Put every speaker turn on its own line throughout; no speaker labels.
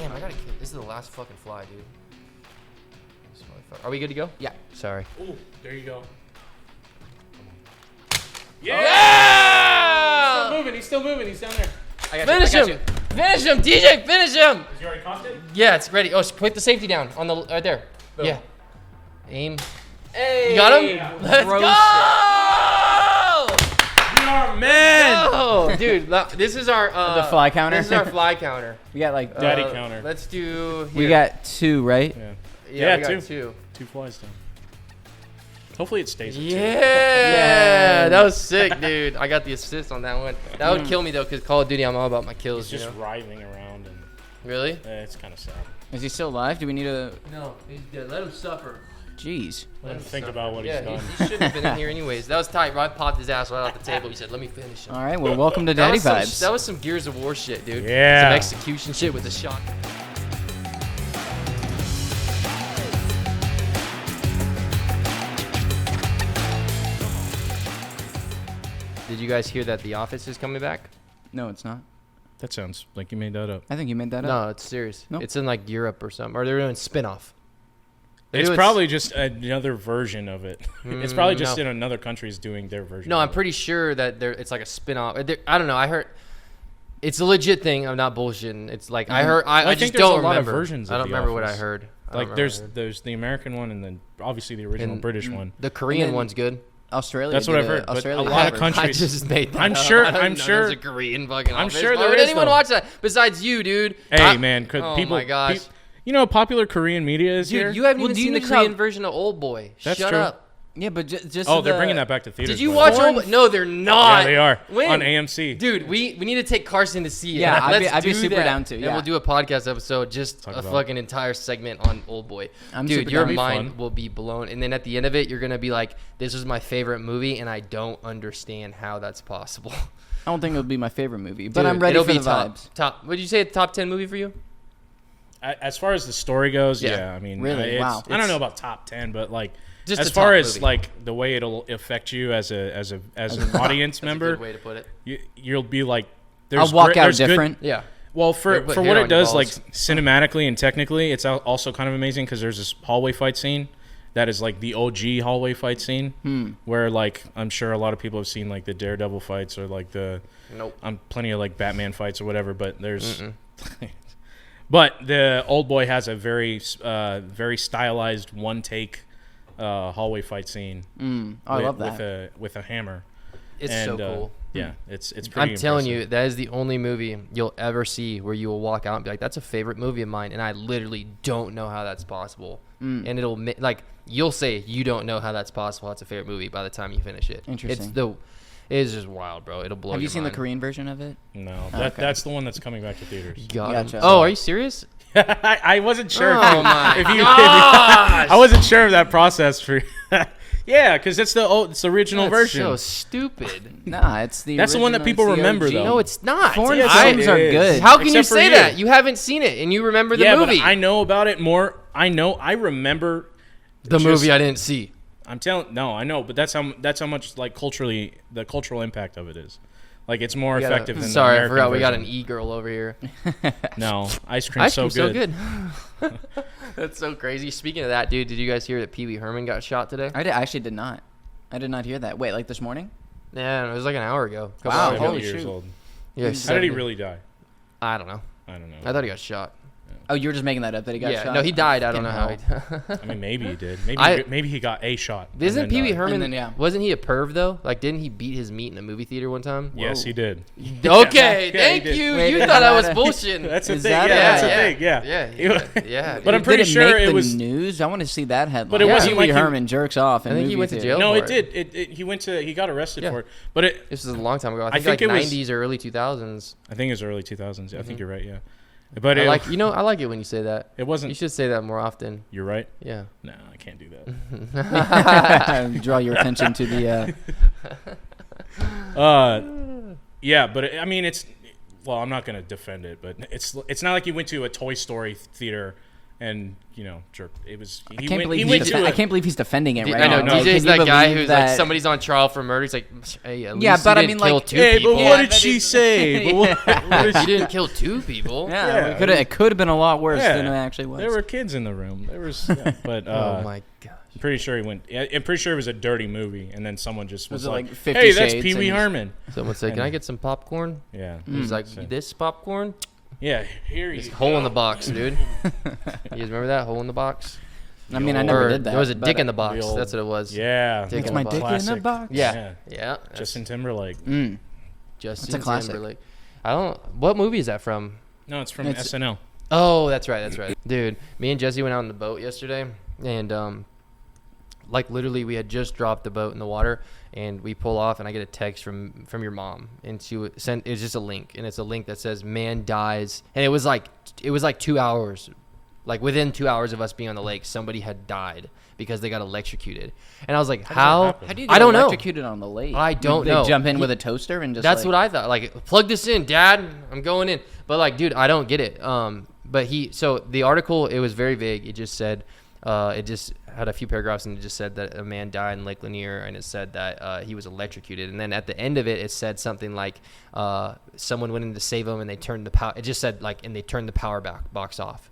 Damn, I gotta kill. This is the last fucking fly, dude. Are we good to go?
Yeah.
Sorry.
Ooh, there you go.
Yeah!
He's still moving. He's down there.
Finish him! Finish him, DJ! Finish him!
Is he already cocked it?
Yeah, it's ready. Oh, put the safety down on the right there.
Boom.
Yeah. Aim.
Hey.
You got him?
Yeah.
Let's
Gross
go!
We are men.
Oh, dude, this is our
The fly counter?
This is our fly counter.
We got like
Daddy counter.
Let's do.
we
here.
got 2, right?
Yeah.
Yeah, we
two.
got 2.
2 flies down. Hopefully it stays at 2.
Yeah, that was sick, dude. I got the assist on that one. That would kill me though, cause Call of Duty, I'm all about my kills.
He's just writhing around and
Really?
it's kind of sad.
Is he still alive? Do we need a?
No, he's dead. Let him suffer.
Jeez.
Let him think about what he's done.
He shouldn't have been in here anyways. That was tight. Rod popped his ass right off the table. He said, "Let me finish him."
All right. Well, welcome to Daddy Vibes.
That was some Gears of War shit, dude.
Yeah.
Some execution shit with the shot. Did you guys hear that The Office is coming back?
No, it's not.
That sounds like you made that up.
I think you made that up.
No, it's serious.
Nope.
It's in like Europe or something, or they're doing spin-off.
It's probably just another version of it. It's probably just
no.
in another country's doing their version.
No,
of
I'm
it.
pretty sure that it's like a spin-off. I don't know. I heard it's a legit thing. I'm not bullshitting. It's like I heard. I
think
just
there's
don't
a lot of
remember.
versions
I
of
don't
The
remember what I
Office.
heard.
Like there's the American one and then obviously the original British one.
The Korean
then-
one's good.
Australia.
That's what
did
I've heard, but
Australia
a
did
lot of
it.
countries-
I just made that
I'm
up.
sure-
I don't
I'm
know
sure-
there's a Korean fucking.
I'm
Office.
sure
Why
there
would
is,
anyone
though.
watch that besides you, dude?
Hey man, could
Oh
people?
my gosh.
You know how popular Korean media is
Dude,
here.
you haven't
Well,
even
do you
seen the
know
Korean
how-
version of Old Boy.
That's
Shut
true.
up.
Yeah, but just.
Oh, they're bringing that back to theaters.
Did you
by
watch
the way.
Old Boy? No, they're not.
Yeah, they are
When?
on AMC.
Dude, we need to take Carson to see it.
Yeah, I'd
Let's
be
do
super
that.
down to,
And
yeah.
we'll do a podcast episode, just
Talk
a
about it.
fucking entire segment on Old Boy.
I'm
Dude,
super
your
down.
mind
Fun.
will be blown. And then at the end of it, you're going to be like, this is my favorite movie, and I don't understand how that's possible.
I don't think it'll be my favorite movie, but
Dude,
I'm ready
it'll
for
be
the
top,
vibes.
Top. Would you say a top 10 movie for you?
As far as the story goes,
Yeah.
yeah. I mean,
Really? Wow.
I don't know about top 10, but like
Just
as
a
far
top
as
movie.
like the way it'll affect you as an audience
That's a
member,
good way to put it.
you'll be like,
I'll walk out
there's
different.
Yeah.
Well,
They'll
for
put
what
hair on
it
your
does, like
balls.
cinematically and technically, it's also kind of amazing because there's this hallway fight scene that is like the OG hallway fight scene, where like I'm sure a lot of people have seen like the Daredevil fights or like the
Nope.
plenty of like Batman fights or whatever, but there's. But the Old Boy has a very stylized one take hallway fight scene.
Oh, I love that.
with a hammer.
It's
And,
so cool.
Yeah, it's pretty.
I'm telling you,
impressive.
that is the only movie you'll ever see where you will walk out and be like, "That's a favorite movie of mine," and I literally don't know how that's possible. And it'll like you'll say you don't know how that's possible. That's a favorite movie by the time you finish it.
Interesting.
It is just wild, bro. It'll blow.
Have you
your
seen
mind.
the Korean version of it?
No,
okay.
that's the one that's coming back to theaters.
Gotcha.
Oh, are you serious?
I wasn't sure.
Oh my
if you,
gosh!
I wasn't sure of that process for. Yeah, because it's the original
That's
version.
so stupid.
Nah, it's the.
That's the one that
original,
people
it's the
remember,
OG.
though.
No, it's not.
Foreign
Yes,
films
it
are
is.
good.
How can you
Except for
say
you.
that? You haven't seen it and you remember the
yeah,
movie.
but I know about it more. I remember
the
just-
movie I didn't see.
I'm telling. No, I know, but that's how much like culturally the cultural impact of it is. Like it's more effective than.
Sorry,
the
I
American
forgot we got an
version.
e-girl over here.
No, ice cream's
Ice
so
cream's
good.
so good. That's so crazy. Speaking of that, dude, did you guys hear that PeeWee Herman got shot today?
I actually did not. I did not hear that. Wait, like this morning?
Yeah, it was like an hour ago. Couple
Wow,
hours ago.
70
holy
years
shoot.
old.
Yeah,
How did he
70.
really die?
I don't know.
I don't know.
I thought he got shot.
Oh, you were just making that up that he got
Yeah,
shot?
no, he died. I don't know how.
Fucking
He
I mean, maybe he did. Maybe he got a shot. and
Isn't
then
Pee Wee
died.
Herman?
And then, yeah.
Wasn't he a perv though? Like, didn't he beat his meat in a movie theater one time?
Yes,
Whoa.
he did.
Okay,
Yeah, he
thank
did.
you.
Wait,
You
is
thought I was
that a-
bullshitting.
That's the
Is
thing.
that
Yeah,
a-
that's the
yeah,
thing. Yeah.
yeah.
But I'm
dude.
pretty
Did it
sure
make
it
the
was.
news? I want to see that headline.
But it
wasn't
Pee
like
Wee
he-
Herman jerks off.
I think he went to jail.
No,
for
it did. He got arrested
Yeah.
for it. But it.
This was a long time ago. I
I
think,
think
like
it was-
90s or early 2000s.
I think it was early 2000s. I think you're right. Yeah. But
I
it,
like it when you say that.
it wasn't.
You should say that more often.
You're right.
Yeah.
No, I can't do that.
Draw your attention to the.
Yeah, but I mean, it's. Well, I'm not gonna defend it, but it's not like you went to a Toy Story theater and jerk. It was.
I can't believe he's defending it right
I know
now.
DJ's that guy who's like somebody's on trial for murder. He's like, hey, at least
but
you
I
didn't
mean,
kill
like,
two
hey,
people.
but what did she say? But
You didn't kill two people.
Yeah, it could have been a lot worse than it actually was.
There were kids in the room. There was, but
Oh my gosh.
I'm pretty sure he went. I'm pretty sure it was a dirty movie, and then someone just was like,
50
"Hey, that's
Shades
PeeWee
and-
Herman."
Someone said, "Can I get some popcorn?"
Yeah,
He's like,
So-
"This popcorn."
yeah. Here you
It's
go.
hole in the box, dude. You guys remember that hole in the box?
I mean, I never
Or
did that.
There was a
but-
dick in the box.
The old-
That's what it was.
Yeah,
Dick
It's
in
my
the
dick
box.
in a
Classic.
box.
Yeah. Yeah.
Justin Timberlake.
Justin
a classic.
Timberlake. I don't. What movie is that from?
No, it's from
It's-
SNL.
Oh, that's right. That's right. Dude, me and Jesse went out on the boat yesterday, and like literally, we had just dropped the boat in the water, and we pull off, and I get a text from your mom, and she sent. It's just a link, and it's a link that says "Man dies," and it was like 2 hours, like within 2 hours of us being on the lake, somebody had died because they got electrocuted, and I was like,
How
how?
does that happen?
How do you get
I don't know.
electrocuted on the lake?
I don't
They
know.
jump in with a toaster and just.
That's what I thought. Like, plug this in, Dad. I'm going in. But like, dude, I don't get it. But so the article, it was very vague. It just said, it just had a few paragraphs, and it just said that a man died in Lake Lanier, and it said that he was electrocuted. And then at the end of it, it said something like, someone went in to save him, and they turned the power. It just said like, and they turned the power box off.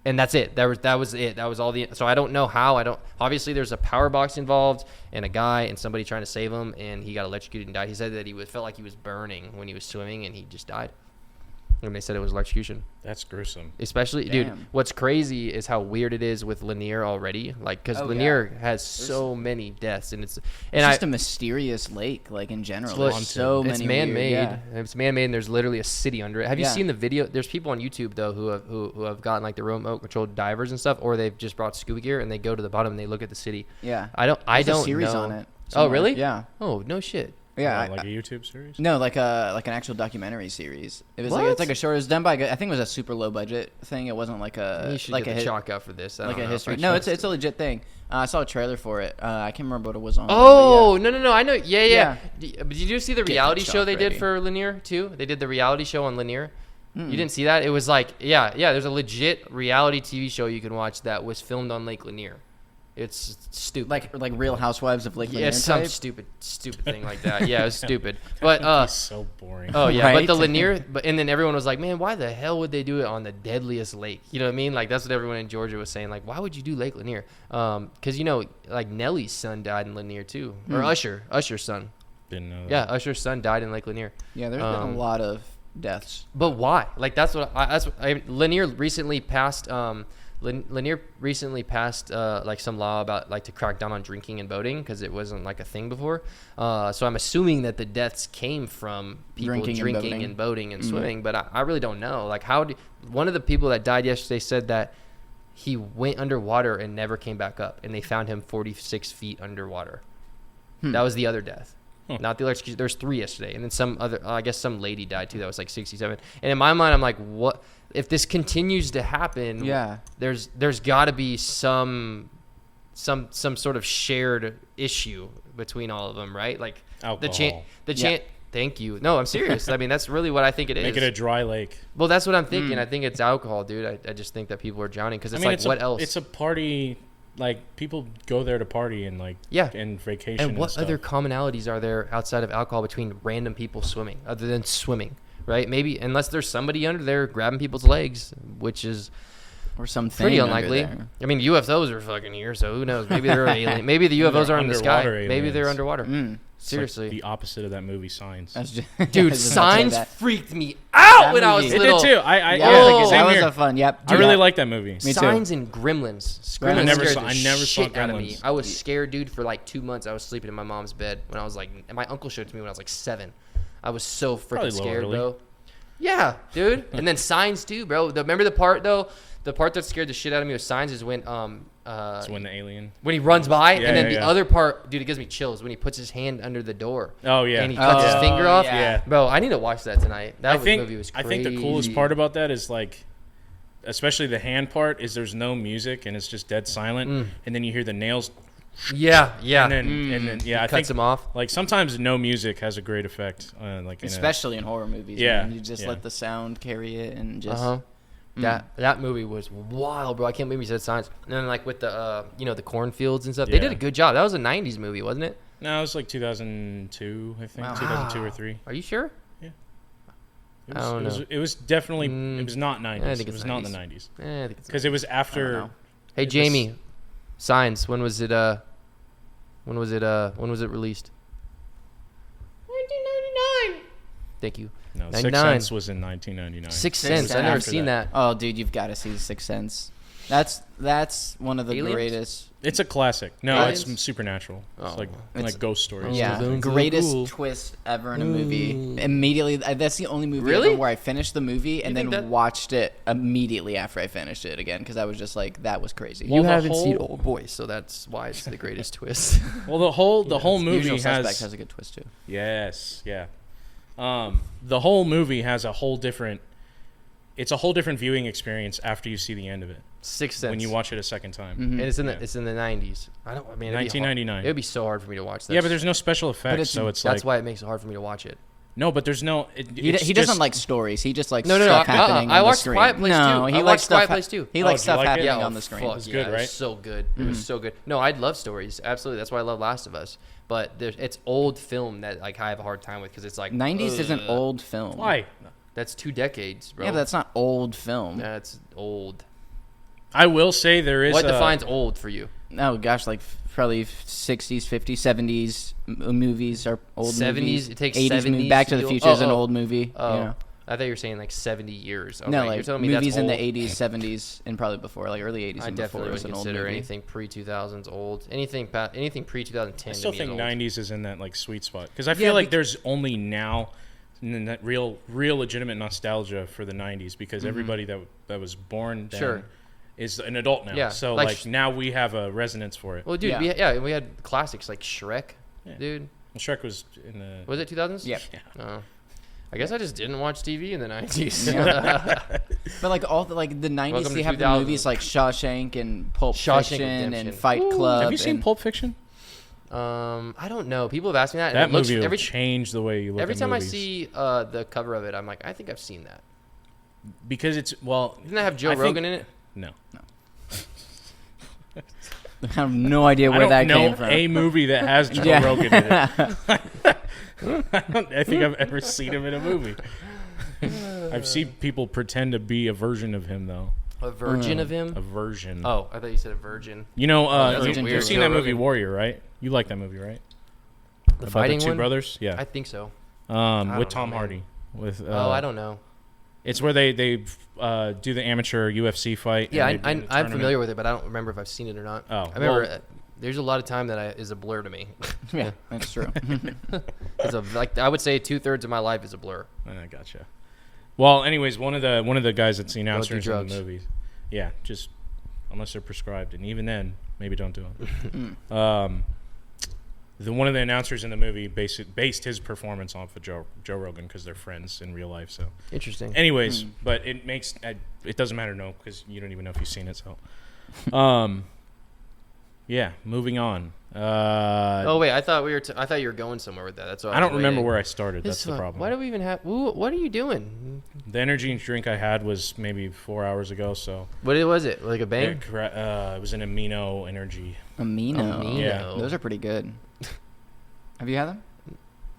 And that's it. That was it. That was all the. So I don't know how. Obviously, there's a power box involved, and a guy and somebody trying to save him, and he got electrocuted and died. He said that felt like he was burning when he was swimming, and he just died. And they said it was electrocution.
That's gruesome.
Especially, dude,
Damn.
what's crazy is how weird it is with Lanier already. Like, because
Oh,
Lanier has so many deaths, and it's
just a mysterious lake, like in general.
Well,
There's so many.
it's man-made.
Yeah.
It's man-made, and there's literally a city under it. Have you
Yeah.
seen the video? There's people on YouTube though who have gotten like the remote controlled divers and stuff, or they've just brought scuba gear and they go to the bottom and they look at the city.
Yeah.
I don't
There's a
know.
series on it.
Oh,
somewhere.
really?
Yeah.
Oh, no shit.
Yeah.
Like a YouTube series.
No, like an actual documentary series. It was
What?
like it's like a short. It was done by I think it was a super low budget thing. It wasn't like a
You should
like
get
a
the chalk out for this. I
like
don't
a
know.
history. No, it's a legit thing. I saw a trailer for it. I can't remember what it was on.
Oh, no! I know. Yeah.
Yeah.
Did you see the
Get
reality
the
show they
chalk
did
ready.
for Lanier too? They did the reality show on Lanier. You didn't see that? It was like, yeah. There's a legit reality TV show you can watch that was filmed on Lake Lanier. It's stupid.
like Real Housewives of Lake Lanier.
Yeah, some
type?
stupid thing like that. Yeah, it was stupid. But
He's so boring.
oh yeah,
Right?
but the Lanier, and then everyone was like, man, why the hell would they do it on the deadliest lake? You know what I mean? Like that's what everyone in Georgia was saying. Like, why would you do Lake Lanier? Because like Nelly's son died in Lanier too, or Usher's son.
Didn't know that.
Yeah, Usher's son died in Lake Lanier.
Yeah, there's been a lot of deaths.
But why? Like Lanier recently passed. Lanier recently passed like some law about like to crack down on drinking and boating because it wasn't like a thing before. So I'm assuming that the deaths came from people drinking and boating and swimming. But I really don't know. Like one of the people that died yesterday said that he went underwater and never came back up, and they found him 46 feet underwater. That was the other death. Not the electrocution. There's 3 yesterday, and then some other. I guess some lady died too. That was like 67. And in my mind, I'm like, what? If this continues to happen,
Yeah.
there's got to be some sort of shared issue between all of them, right? Like
Alcohol.
the chant. Thank you. No, I'm serious. I mean, that's really what I think it is.
Make it a dry lake.
Well, that's what I'm thinking. I think it's alcohol, dude. I just think that people are drowning because it's what else?
It's a party. Like people go there to party and like and vacation.
And what
stuff.
other commonalities are there outside of alcohol between random people swimming, other than swimming, right? Maybe unless there's somebody under there grabbing people's legs, which is
Or something.
pretty unlikely. I mean, UFOs are fucking here, so who knows? Maybe they're alien. Maybe the UFOs are in the sky.
underwater
Maybe they're
aliens.
underwater.
It's
Seriously,
like the opposite of that movie Signs.
That's just,
dude,
I was about to say
Signs
that.
freaked me out when I was
movie-
It
little.
did too. I
Yeah,
Oh,
same
that was
here.
a fun. Yep.
I really like that movie.
Me too.
Signs and Gremlins. Gremlins
I
never
scared
saw-
the
I never saw
shit out of me.
Gremlins.
I was scared, dude, for like 2 months. I was sleeping in my mom's bed when I was like, and my uncle showed it to me when I was like 7. I was so
Probably
freaking
a little
scared,
early.
bro. Yeah, dude. And then Signs too, bro. Remember the part though? The part that scared the shit out of me with Signs is when
It's when the alien.
when he runs by,
Yeah,
and then
yeah,
the
yeah.
other part, dude, it gives me chills when he puts his hand under the door.
Oh yeah.
And he cuts his finger off.
yeah.
Bro, I need to watch that tonight. That movie was
I
crazy.
think the coolest part about that is like, especially the hand part, is there's no music and it's just dead silent, and then you hear the nails,
Yeah.
and then I
Cuts
think
him off.
like sometimes no music has a great effect, like
Especially in horror movies.
Yeah,
Man. You just
yeah.
let the sound carry it and just.
Uh-huh. That movie was wild, bro. I can't believe you said science. And then like with the the cornfields and stuff, they did a good job. That was a '90s movie, wasn't it?
No, it was like 2002, I think. 2002 or 3.
Are you sure?
Yeah.
I don't know.
It was definitely. It was not 90s.
I think
it was not in the 90s.
I think it's
because it was after.
Hey Jamie, Signs. When was it? When was it released? 1999. Thank you.
No, Sixth Sense was in 1999.
Sixth Sense. I've never seen that.
Oh, dude, you've got to see Sixth Sense. That's one of the greatest.
It's a classic. No, Aliens? It's supernatural. It's like ghost stories.
Yeah, greatest twist ever in a movie. Immediately, that's the only movie ever where I finished the movie and then watched it immediately after I finished it again because I was just like, that was crazy.
You haven't seen Old Boy, so that's why it's the greatest twist.
Well, the whole movie
has a good twist too.
Yes, yeah. The whole movie has a whole different. It's a whole different viewing experience after you see the end of it.
Sixth Sense.
When you watch it a second time.
Mm-hmm. And it's in the 90s.
1999.
It would be so hard for me to watch that.
Yeah, but there's no special effects, so it's
that's why it makes it hard for me to watch it.
No, but there's no.
He doesn't like stories. He just likes
stuff
happening
I
on the
watched
screen.
Quiet Place too.
No, he likes
Quiet Place too.
He likes stuff happening on the screen.
It was good, right? It
was so good. It was so good. No, I love stories. Absolutely. That's why I love Last of Us. But it's old film that like I have a hard time with because it's like
90s isn't old film.
Why?
That's 2 decades, bro.
Yeah, but that's not old film.
That's old.
I will say there is.
What defines old for you?
Oh gosh, like probably 60s, 50s, 70s movies are old
70s,
movies.
It takes
80s
70s.
Back to the Future is an old movie.
Oh,
yeah.
I thought you were saying like 70 years. Okay,
no, like
you're telling me
movies
that's
in
old.
the 80s, 70s, and probably before, like early 80s.
I
and
definitely
before
would consider anything pre-2000s old. Anything pre-2010.
I still think
old.
90s is in that like sweet spot because I feel like there's only now that real legitimate nostalgia for the 90s because everybody that was born then is an adult now.
Yeah,
so like now we have a resonance for it.
Well, dude, we had classics like Shrek, dude.
Well, Shrek was in the.
Was it 2000s?
Yep.
Yeah. I guess I just didn't watch TV in the 90s.
But like all the 90s,
Welcome
they
to
have the
2000s.
movies like Shawshank and Pulp
Shawshank
Fiction
Redemption.
and Fight Club.
Have you seen Pulp Fiction?
I don't know. People have asked me that.
That movie will change the way you look at movies.
Every time I see the cover of it, I'm like, I think I've seen that.
Because it's
Didn't that have Joe Rogan in it?
No.
I have no idea where that came from.
A movie that has Joe Rogan in it. I think I've ever seen him in a movie. I've seen people pretend to be a version of him though.
A version of him?
A version.
Oh, I thought you said a virgin.
You know,
you've
seen that movie Warrior, right? You like that movie, right?
The fighting
the two
one?
brothers? Yeah.
I think so.
With Tom Hardy. With
I don't know.
It's where they do the amateur UFC fight.
Yeah, I'm familiar with it, but I don't remember if I've seen it or not.
Oh,
I remember there's a lot of time that is a blur to me.
Yeah, that's true.
I would say 2/3 of my life is a blur.
I gotcha. Well, anyways, one of the guys that's the announcers in the movies. Yeah, just unless they're prescribed, and even then, maybe don't do them. One of the announcers in the movie based his performance off of Joe Rogan because they're friends in real life. So
interesting.
Anyways, but it doesn't matter because you don't even know if you've seen it. So, yeah, moving on.
Oh wait, I thought I thought you were going somewhere with that. That's why
I don't remember where I started. That's the problem.
Why do we even have? What are you doing?
The energy drink I had was maybe 4 hours ago. So
what was it? Like a Bang?
It was an amino energy.
Amino.
Yeah,
those are pretty good. Have you had them?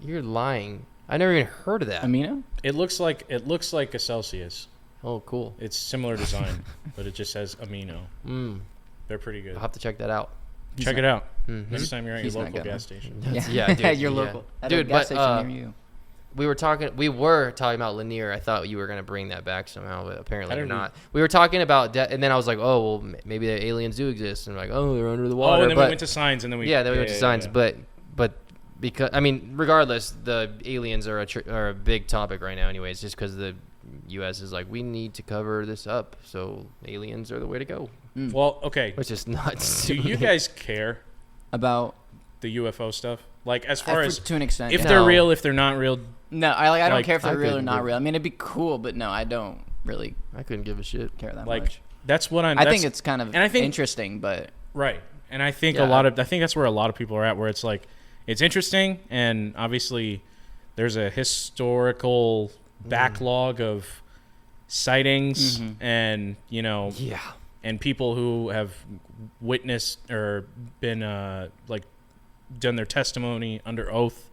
You're lying. I never even heard of that.
Amino?
It looks like a Celsius.
Oh, cool.
It's similar design, but it just says amino. They're pretty good.
I'll have to check that out.
Check it out next time you're at your local gas station.
Yeah,
dude.
Your local.
Dude,
gas station near you.
We were talking about Lanier. I thought you were going to bring that back somehow, but apparently you're not. We were talking about and then I was like, oh, well, maybe the aliens do exist. And like, oh, they're under the water.
Oh, and then we went to science, and then we
went to science. But because regardless, the aliens are a big topic right now, anyways. Just because the U.S. is like, we need to cover this up, so aliens are the way to go.
Well, okay.
Which is nuts.
Do you guys care
about
the UFO stuff? Like, as far as
to an extent,
if they're real, if they're not real.
No, I don't care if they're real or not real. I mean, it'd be cool, but no, I don't really.
I couldn't give a shit.
Care that
much.
Like,
that's what
I think it's kind of interesting, but
right. And I think I think that's where a lot of people are at, where it's like, it's interesting, and obviously, there's a historical backlog of sightings and
Yeah.
and people who have witnessed or been done their testimony under oath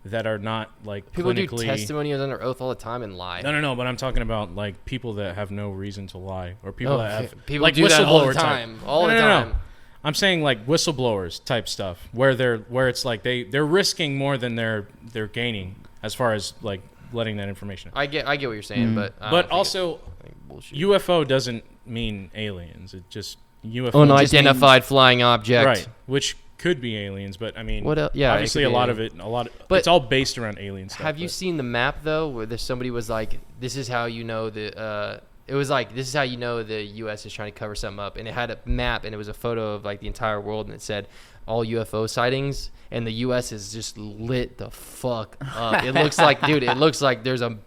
that are not like
People
clinically...
do testimony under oath all the time and lie.
No, but I'm talking about like people that have no reason to lie, or people that have
people
like
do that all the
whistleblower
time.
type.
All the time.
No. I'm saying like whistleblowers type stuff where it's like they're risking more than they're gaining as far as like letting that information out.
I get what you're saying, but
also UFO doesn't mean aliens. It just UFO
unidentified flying object.
Right, which could be aliens, but I mean,
What yeah,
obviously but it's all based around alien stuff.
Have you seen the map though, where somebody was like, "This is how you know the." It was like, "This is how you know the U.S. is trying to cover something up," and it had a map, and it was a photo of like the entire world, and it said all UFO sightings, and the U.S. is just lit the fuck up. It looks like, dude, it looks like there's a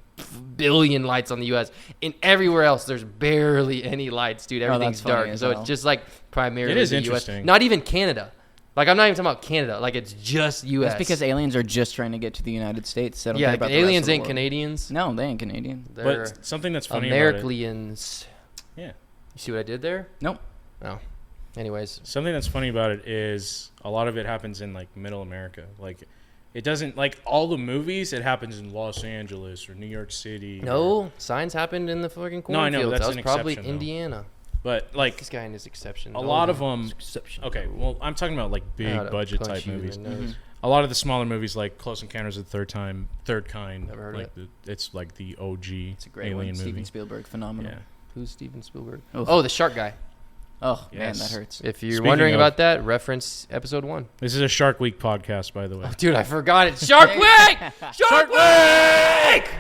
billion lights on the U.S. and everywhere else there's barely any lights, dude. Everything's dark, so it's just like primarily
it is
the
interesting.
U.S. Not even Canada. Like, I'm not even talking about Canada. Like, it's just U.S.
It's because aliens are just trying to get to the United States. They don't
yeah,
care about
aliens
the rest
ain't
of the world.
Canadians.
No, they ain't Canadian.
They're
But something that's funny
Americans.
about it,
You see what I did there?
Nope.
Oh. Anyways.
something that's funny about it is a lot of it happens in like middle America. Like, it doesn't, like all the movies, it happens in Los Angeles or New York City.
No, signs happened in the fucking cornfields.
No, I know, that's
that was
an
probably
exception, though.
Indiana.
But like
This guy and his exception.
a lot of them.
Exception.
Okay, well, I'm talking about like big
I'd
budget
punch
type
you in
movies.
the nose.
A lot of the smaller movies, like Close Encounters of the Third Kind,
Never heard of
like it's like the OG
It's a great
alien
one.
movie.
Steven Spielberg, phenomenal.
Yeah.
Who's Steven Spielberg?
Oof.
Oh, the shark guy.
Oh, man,
Yes.
that hurts.
If you're
Speaking
wondering
of-
about that, reference episode 1.
This is a Shark Week podcast, by the way.
Dude, I forgot it. Shark Week! Shark Week!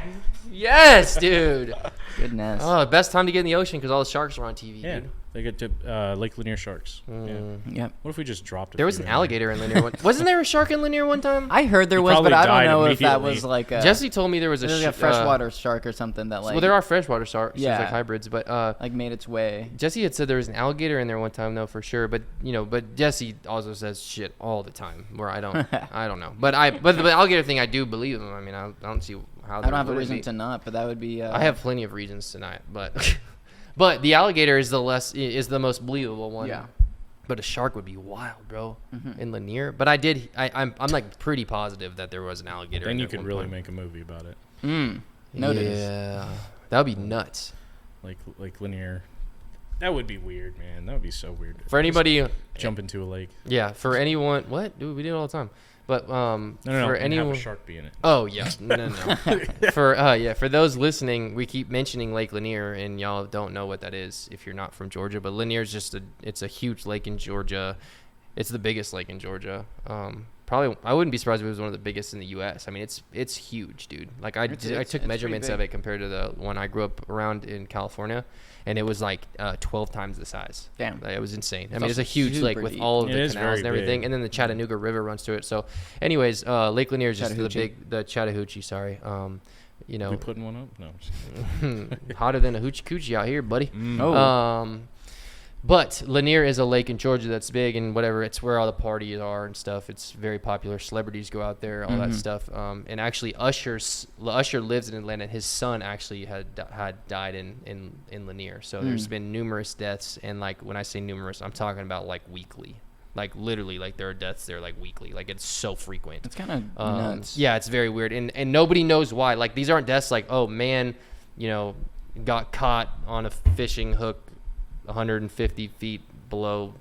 Yes, dude.
Goodness.
Oh, best time to get in the ocean because all the sharks are on TV,
Yeah,
dude.
they get to Lake Lanier sharks. Yeah.
Yep.
What if we just dropped?
There was an alligator in Lanier. Wasn't there a shark in Lanier one time?
I heard there
He
was,
probably
but I don't
died
know if that
immediately.
was like a,
Jesse told me there was
like a freshwater shark or something that like
well, there are freshwater sharks,
Yeah.
like hybrids, but
like made its way.
Jesse had said there was an alligator in there one time, though, for sure. But but Jesse also says shit all the time, where I don't know. But the alligator thing, I do believe him. I mean, I don't see how.
I don't have a reason to not, but that would be.
I have plenty of reasons to not, but but the alligator is the most believable one.
Yeah.
But a shark would be wild, bro, in Lanier. But I'm like pretty positive that there was an alligator.
Then
in
you
there
could
at one
really
point.
make a movie about it,
Noted.
Yeah, that would be nuts.
like Lanier. That would be weird, man. That would be so weird.
For anybody,
Jump into a lake.
yeah, for anyone, what? Dude, we do it all the time. But
No,
for
and
anyone,
have a shark be in it.
oh yeah, no. For those listening, we keep mentioning Lake Lanier, and y'all don't know what that is if you're not from Georgia. But Lanier is just it's a huge lake in Georgia. It's the biggest lake in Georgia. Probably, I wouldn't be surprised if it was one of the biggest in the U.S. I mean, it's huge, dude. Like I took measurements of it compared to the one I grew up around in California, and it was like 12 times the size.
Damn.
Like, it was insane. I
It's
mean, it's a
also
huge lake
super
with
deep.
all of
It
the
is
canals
very
and everything,
big.
and then the Chattanooga River runs through it. So, anyways, Lake Lanier is just the Chattahoochee. Sorry.
We putting one up? No. I'm just kidding.
Hotter than a hoochie coochie out here, buddy.
Oh.
But Lanier is a lake in Georgia that's big and whatever. It's where all the parties are and stuff. It's very popular. Celebrities go out there, all that stuff. And actually, Usher lives in Atlanta. His son actually had died in Lanier. So there's been numerous deaths. And like when I say numerous, I'm talking about like weekly. Like literally, like there are deaths there like weekly. Like it's so frequent.
It's kind of nuts.
Yeah, it's very weird. And nobody knows why. Like these aren't deaths like, oh man, got caught on a fishing hook 150 feet below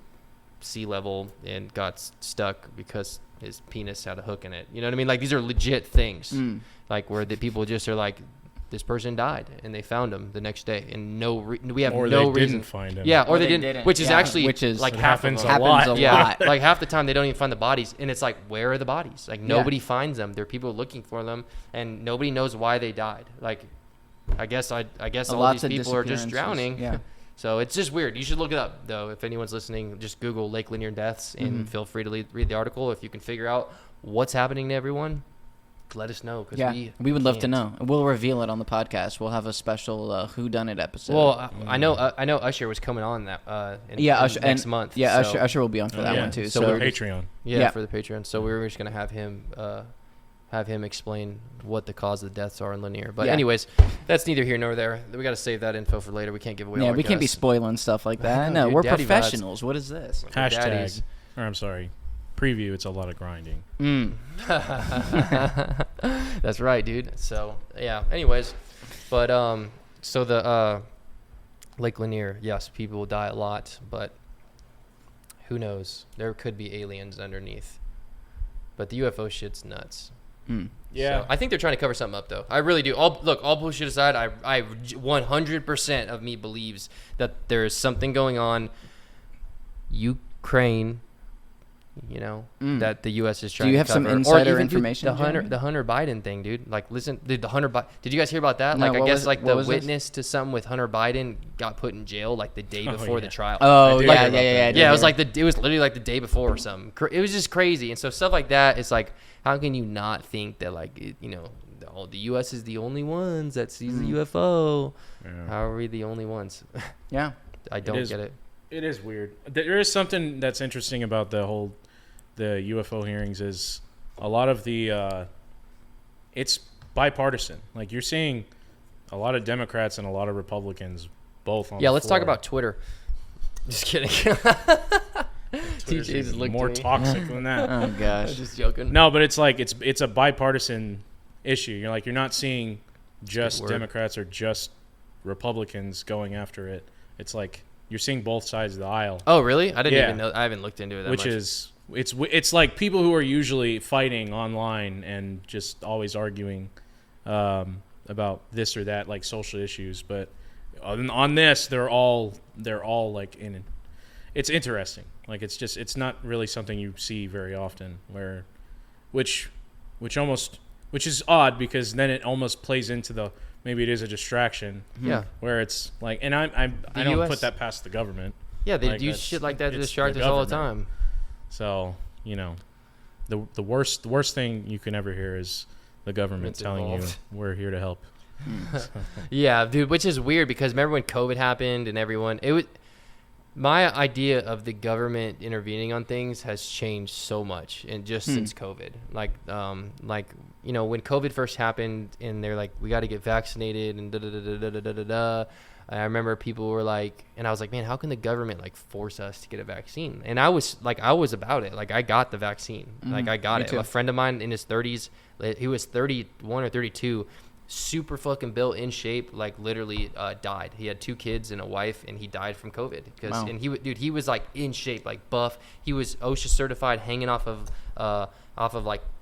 sea level and got stuck because his penis had a hook in it. You know what I mean? Like these are legit things. Like where the people just are like, this person died and they found him the next day and we have
Or
no
they
reason.
didn't find him.
Yeah, or they didn't. Which is actually like
It
half
happens
of
a
them.
lot.
Happens a
Yeah,
lot.
like half the time they don't even find the bodies, and it's like, where are the bodies? Like nobody finds them. There are people looking for them, and nobody knows why they died. Like, I guess all these people are just drowning.
Yeah.
So it's just weird. You should look it up, though. If anyone's listening, just Google Lake Lanier deaths and feel free to read the article. If you can figure out what's happening to everyone, let us know. Cause
we would love to know. We'll reveal it on the podcast. We'll have a special Who Done It episode.
Well, I know Usher was coming on that
Usher,
next month.
Yeah,
so,
Usher will be on for that one too.
So
So
Patreon.
Yeah, for the Patreon. So we were just gonna have him have him explain what the cause of the deaths are in Lanier. But
Yeah.
anyways, that's neither here nor there. We got to save that info for later. We can't give away all our
we can't be
guests.
spoiling stuff like that. No,
Dude,
we're
daddy
professionals. What is this?
Hashtag,
Daddies.
or I'm sorry, preview. It's a lot of grinding.
That's right, dude. So yeah. Anyways, but so the Lake Lanier, yes, people will die a lot, but who knows? There could be aliens underneath. But the UFO shit's nuts.
Yeah.
So I think they're trying to cover something up, though. I really do. All bullshit aside, I 100% of me believes that there is something going on. Ukraine, that the U.S. is trying to cover.
Do you have some insider
or even,
information?
Dude, the Hunter Biden thing, dude. Like, listen, dude, the Hunter Biden. Did you guys hear about that?
No,
Like, I guess the
was
witness to something with Hunter Biden got put in jail like the day before the trial.
Oh,
I
yeah.
Yeah, it was like it was literally like the day before or something. It was just crazy, and so stuff like that. It's like, how can you not think that the U.S. is the only ones that sees the UFO?
Yeah.
How are we the only ones?
Yeah.
I don't get it.
It is weird. There is something that's interesting about the UFO hearings is a lot of the it's bipartisan. Like, you're seeing a lot of Democrats and a lot of Republicans both on.
Yeah,
the
let's
floor.
talk about Twitter. Just kidding.
Twitter's
TJ's
even
looked
more
at me.
toxic than that.
Oh gosh.
Just joking.
No, but it's like it's a bipartisan issue. You're not seeing just
word.
Democrats or just Republicans going after it. It's like you're seeing both sides of the aisle.
Oh, really? I didn't
Yeah.
even know. I haven't looked into it that
Which
much.
is it's like people who are usually fighting online and just always arguing about this or that, like social issues, but on this they're all like in it. It's interesting. Like, it's not really something you see very often, which is odd, because then it almost plays into maybe it is a distraction.
Yeah.
Where it's like, and I don't
US
put that past the government.
Yeah, they
Like,
do
that's-
shit like that to
it's
distract
the
us all the
government.
time.
So, the worst thing you can ever hear is the government
It's
telling
involved.
you we're here to help.
Yeah, dude, which is weird because remember when COVID happened and my idea of the government intervening on things has changed so much, and just since COVID, when COVID first happened and they're like, we got to get vaccinated and da. I remember people were like, and I was like, man, how can the government force us to get a vaccine? And I was about it. Like, I got the vaccine. Like, I got
Me
it.
too.
A friend of mine in his 30s, he was 31 or 32, super fucking built, in shape, literally died. He had 2 kids and a wife, and he died from COVID.
Wow.
And he was in shape, buff. He was OSHA certified, hanging off of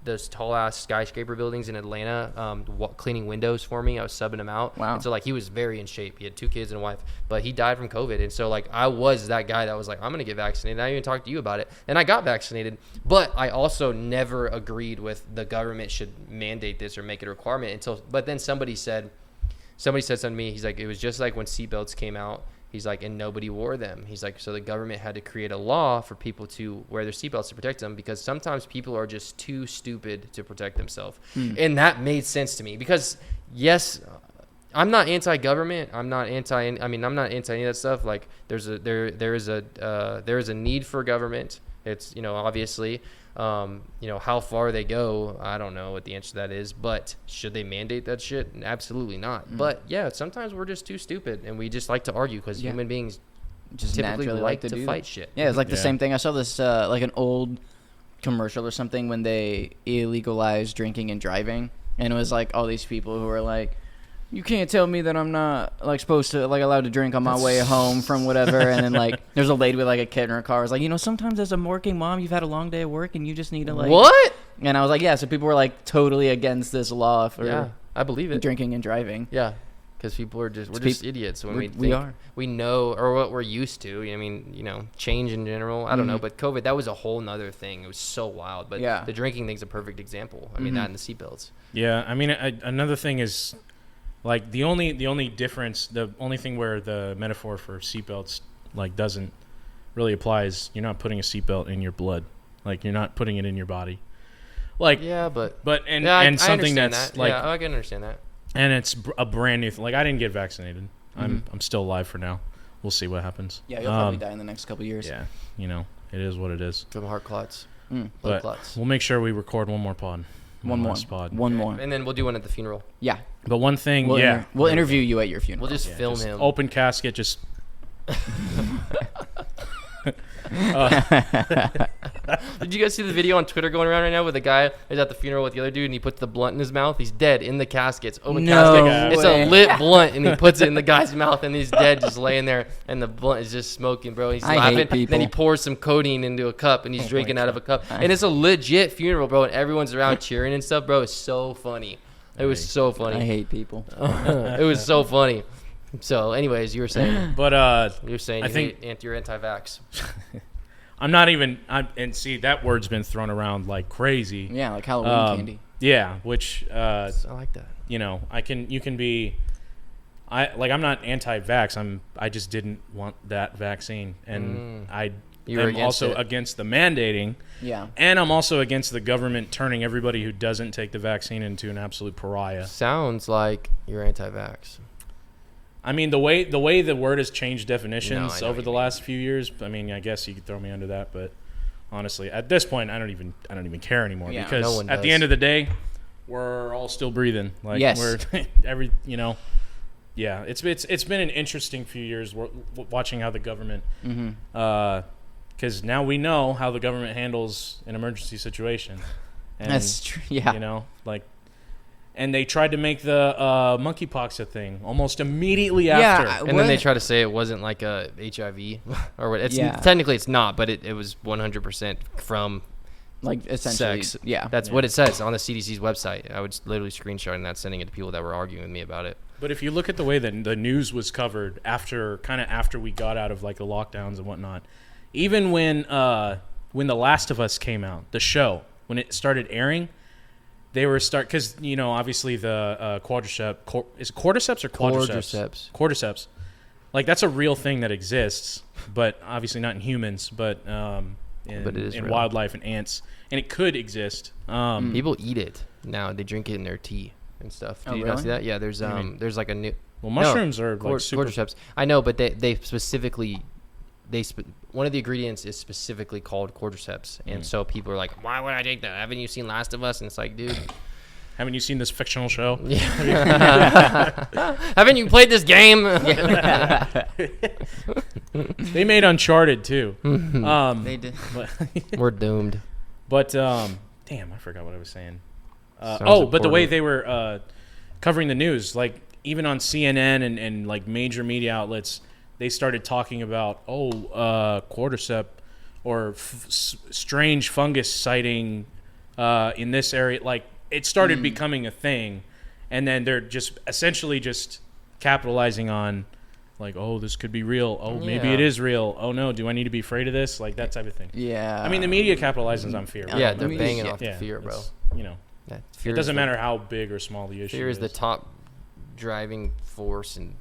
those tall ass skyscraper buildings in Atlanta, cleaning windows for me. I was subbing him out.
Wow.
And so he was very in shape. He had 2 kids and a wife, but he died from COVID. And so I was that guy that was like, I'm gonna get vaccinated. I even talked to you about it, and I got vaccinated. But I also never agreed with the government should mandate this or make it a requirement but then somebody said something to me. He's like, it was just like when seatbelts came out. He's like, and nobody wore them. He's like, so the government had to create a law for people to wear their seatbelts to protect them, because sometimes people are just too stupid to protect themselves. And that made sense to me, because yes, I'm not anti-government. I'm not anti any of that stuff. Like, there is a need for government. It's, obviously, how far they go, I don't know what the answer to that is, but should they mandate that shit? Absolutely not. But yeah, sometimes we're just too stupid, and we just like to argue, because human beings
Just
typically
naturally
like to
do
fight
that.
shit.
Yeah, it's like the
Yeah.
same thing. I saw this an old commercial or something when they illegalized drinking and driving, and it was all these people who were like, you can't tell me that I'm not supposed to allowed to drink on my way home from whatever. And then there's a lady with a kid in her car. It's sometimes as a working mom, you've had a long day at work and you just need to
What?
And I was like, yeah. So people were totally against this law for
Yeah, I believe it.
drinking and driving.
Yeah, because people are just just idiots when we know, or what we're used to. Change in general. I don't know, but COVID, that was a whole nother thing. It was so wild. But
Yeah.
the drinking thing's a perfect example. I mean, that and the seatbelts.
Yeah, I mean, another thing is, the only difference, the only thing where the metaphor for seatbelts doesn't really apply is you're not putting a seatbelt in your blood, you're not putting it in your body,
Yeah, but
and
yeah,
and
I
something
understand
that's
that. Yeah, I can understand that.
and it's a brand new thing. I didn't get vaccinated. I'm still alive for now. We'll see what happens.
Yeah, you'll probably die in the next couple years.
Yeah, it is what it is.
From heart clots, blood
But
clots.
we'll make sure we record one more pod.
One more.
last pod.
One more.
And then we'll do one at the funeral.
Yeah.
But one thing,
We'll interview you at your funeral.
We'll just film
just
him.
open casket, just.
Did you guys see the video on Twitter going around right now with the guy who's at the funeral with the other dude and he puts the blunt in his mouth? He's dead in the casket. It's open casket. It's a lit blunt and he puts it in the guy's mouth and he's dead just laying there and the blunt is just smoking, bro. He's laughing. Then he pours some codeine into a cup and he's drinking out of a cup. And it's a legit funeral, bro, and everyone's around cheering and stuff, bro. It's so funny. It was so funny.
I hate people.
It was so funny. So, anyways, you were saying.
But
you're saying you're anti-vax.
I'm not even. And see, that word's been thrown around like crazy.
Yeah, like Halloween candy.
Yeah, which
I like that.
You know, you can be. I'm not anti-vax. I just didn't want that vaccine, and I'm also against the mandating.
Yeah.
And I'm also against the government turning everybody who doesn't take the vaccine into an absolute pariah.
Sounds like you're anti-vax.
I mean, the way the word has changed definitions
No,
over the last few years. I mean, I guess you could throw me under that, but honestly, at this point, I don't even care anymore because
no one
at the
does.
end of the day, we're all still breathing. Like
Yes.
we're yeah. It's been an interesting few years watching how the government, because now we know how the government handles an emergency situation. And,
That's true. Yeah.
You know, like. And they tried to make the monkeypox a thing almost immediately after.
And then they try to say it wasn't like a HIV or what. Technically, it's not, but it was 100% from
like essentially
sex.
Yeah,
that's what it says on the CDC's website. I was literally screenshotting that, sending it to people that were arguing with me about it.
But if you look at the way that the news was covered after we got out of like the lockdowns and whatnot, even when The Last of Us came out, the show, when it started airing. They were because obviously the quadriceps is it cordyceps or quadriceps? Cordyceps, like that's a real thing that exists, but obviously not in humans, but in wildlife and ants, and it could exist.
People eat it now; they drink it in their tea and stuff. Did you not see that? Yeah, there's like a new.
Well, mushrooms are like super.
Cordyceps. I know, but they specifically. One of the ingredients is specifically called cordyceps, and so people are like, "Why would I take that? Haven't you seen Last of Us?" And it's like, dude,
haven't you seen this fictional show?
Haven't you played this game?
They made Uncharted too.
They did.
We're doomed.
But damn, I forgot what I was saying. But the way they were covering the news, like even on CNN and like major media outlets. They started talking about cordyceps or strange fungus sighting in this area. Like it started becoming a thing, and then they're just essentially just capitalizing on like, oh, this could be real. Oh, maybe it is real. Oh no, do I need to be afraid of this? Like that type of thing.
Yeah.
I mean, the media capitalizes on fear.
Yeah, they're banging off the fear, bro.
It doesn't matter how big or small the issue is.
Fear is the top driving force in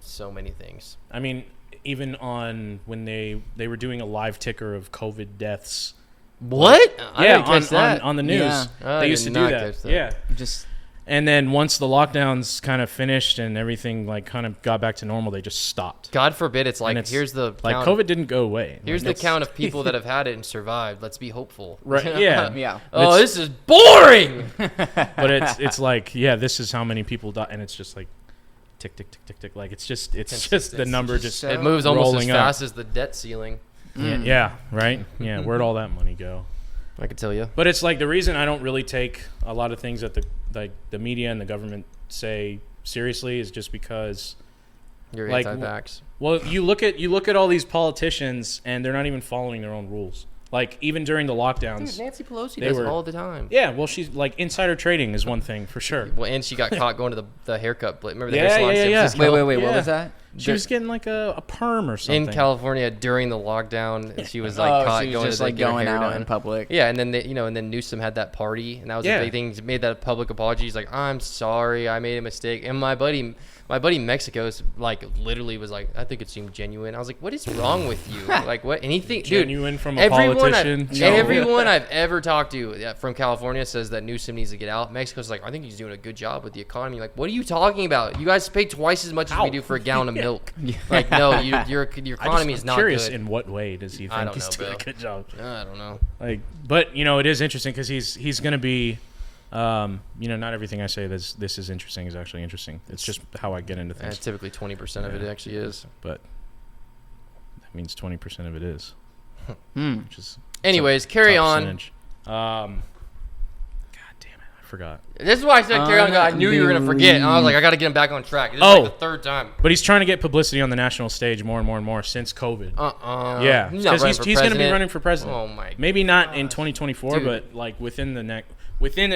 so many things.
I mean, even on when they were doing a live ticker of COVID deaths.
What? I didn't catch that.
On the news.
Yeah.
They used to do that. Yeah. And then once the lockdowns kind of finished and everything like kind of got back to normal, they just stopped.
God forbid it's like here's the
like count. COVID didn't go away.
Here's the count of people that have had it and survived. Let's be hopeful.
Right. Yeah.
Yeah.
Oh, this is boring.
But it's like this is how many people die, and it's just like. Tick, tick, tick, tick, tick. Like it's just the number just
it moves almost as fast
up.
as the debt ceiling.
Yeah, right. Yeah, where'd all that money go?
I could tell you.
But it's like the reason I don't really take a lot of things that the media and the government say seriously is just because
you're anti-vax.
Well, you look at all these politicians and they're not even following their own rules. Like even during the lockdowns,
dude, Nancy Pelosi does it all the time.
Yeah, well, she's like insider trading is one thing for sure.
Well, and she got caught going to the haircut. Remember the
hair salon?
Yeah.
Wait. What was that?
She was getting like a perm or something
in California during the lockdown. She was like caught going
just
to
like going out in public.
Yeah, and then and then Newsom had that party, and that was a big thing. He made that public apology. He's like, "I'm sorry, I made a mistake." And my buddy Mexico's like literally was like, "I think it seemed genuine." I was like, "What is wrong with you? Like what? Anything
genuine
dude,
from a politician?"
Everyone I've ever talked to from California says that Newsom needs to get out. Mexico's like, "I think he's doing a good job with the economy." Like, what are you talking about? You guys pay twice as much as we do for a gallon of milk. Like, no, your economy is not
curious
good.
In what way does he think he's doing a good job?
I don't know.
Like, but it is interesting because he's going to be Not everything I say this is interesting is actually interesting. It's just how I get into things.
Typically 20% of it actually is.
But that means 20% of it is. Which is
anyways, carry on.
God damn it, I forgot.
This is why I said carry on. I knew you were gonna forget. And I was like, I got to get him back on track. This is like the third time.
But he's trying to get publicity on the national stage more and more and more since COVID. Yeah, because he's going to be running for president.
Oh my.
Maybe not in 2024, but like within a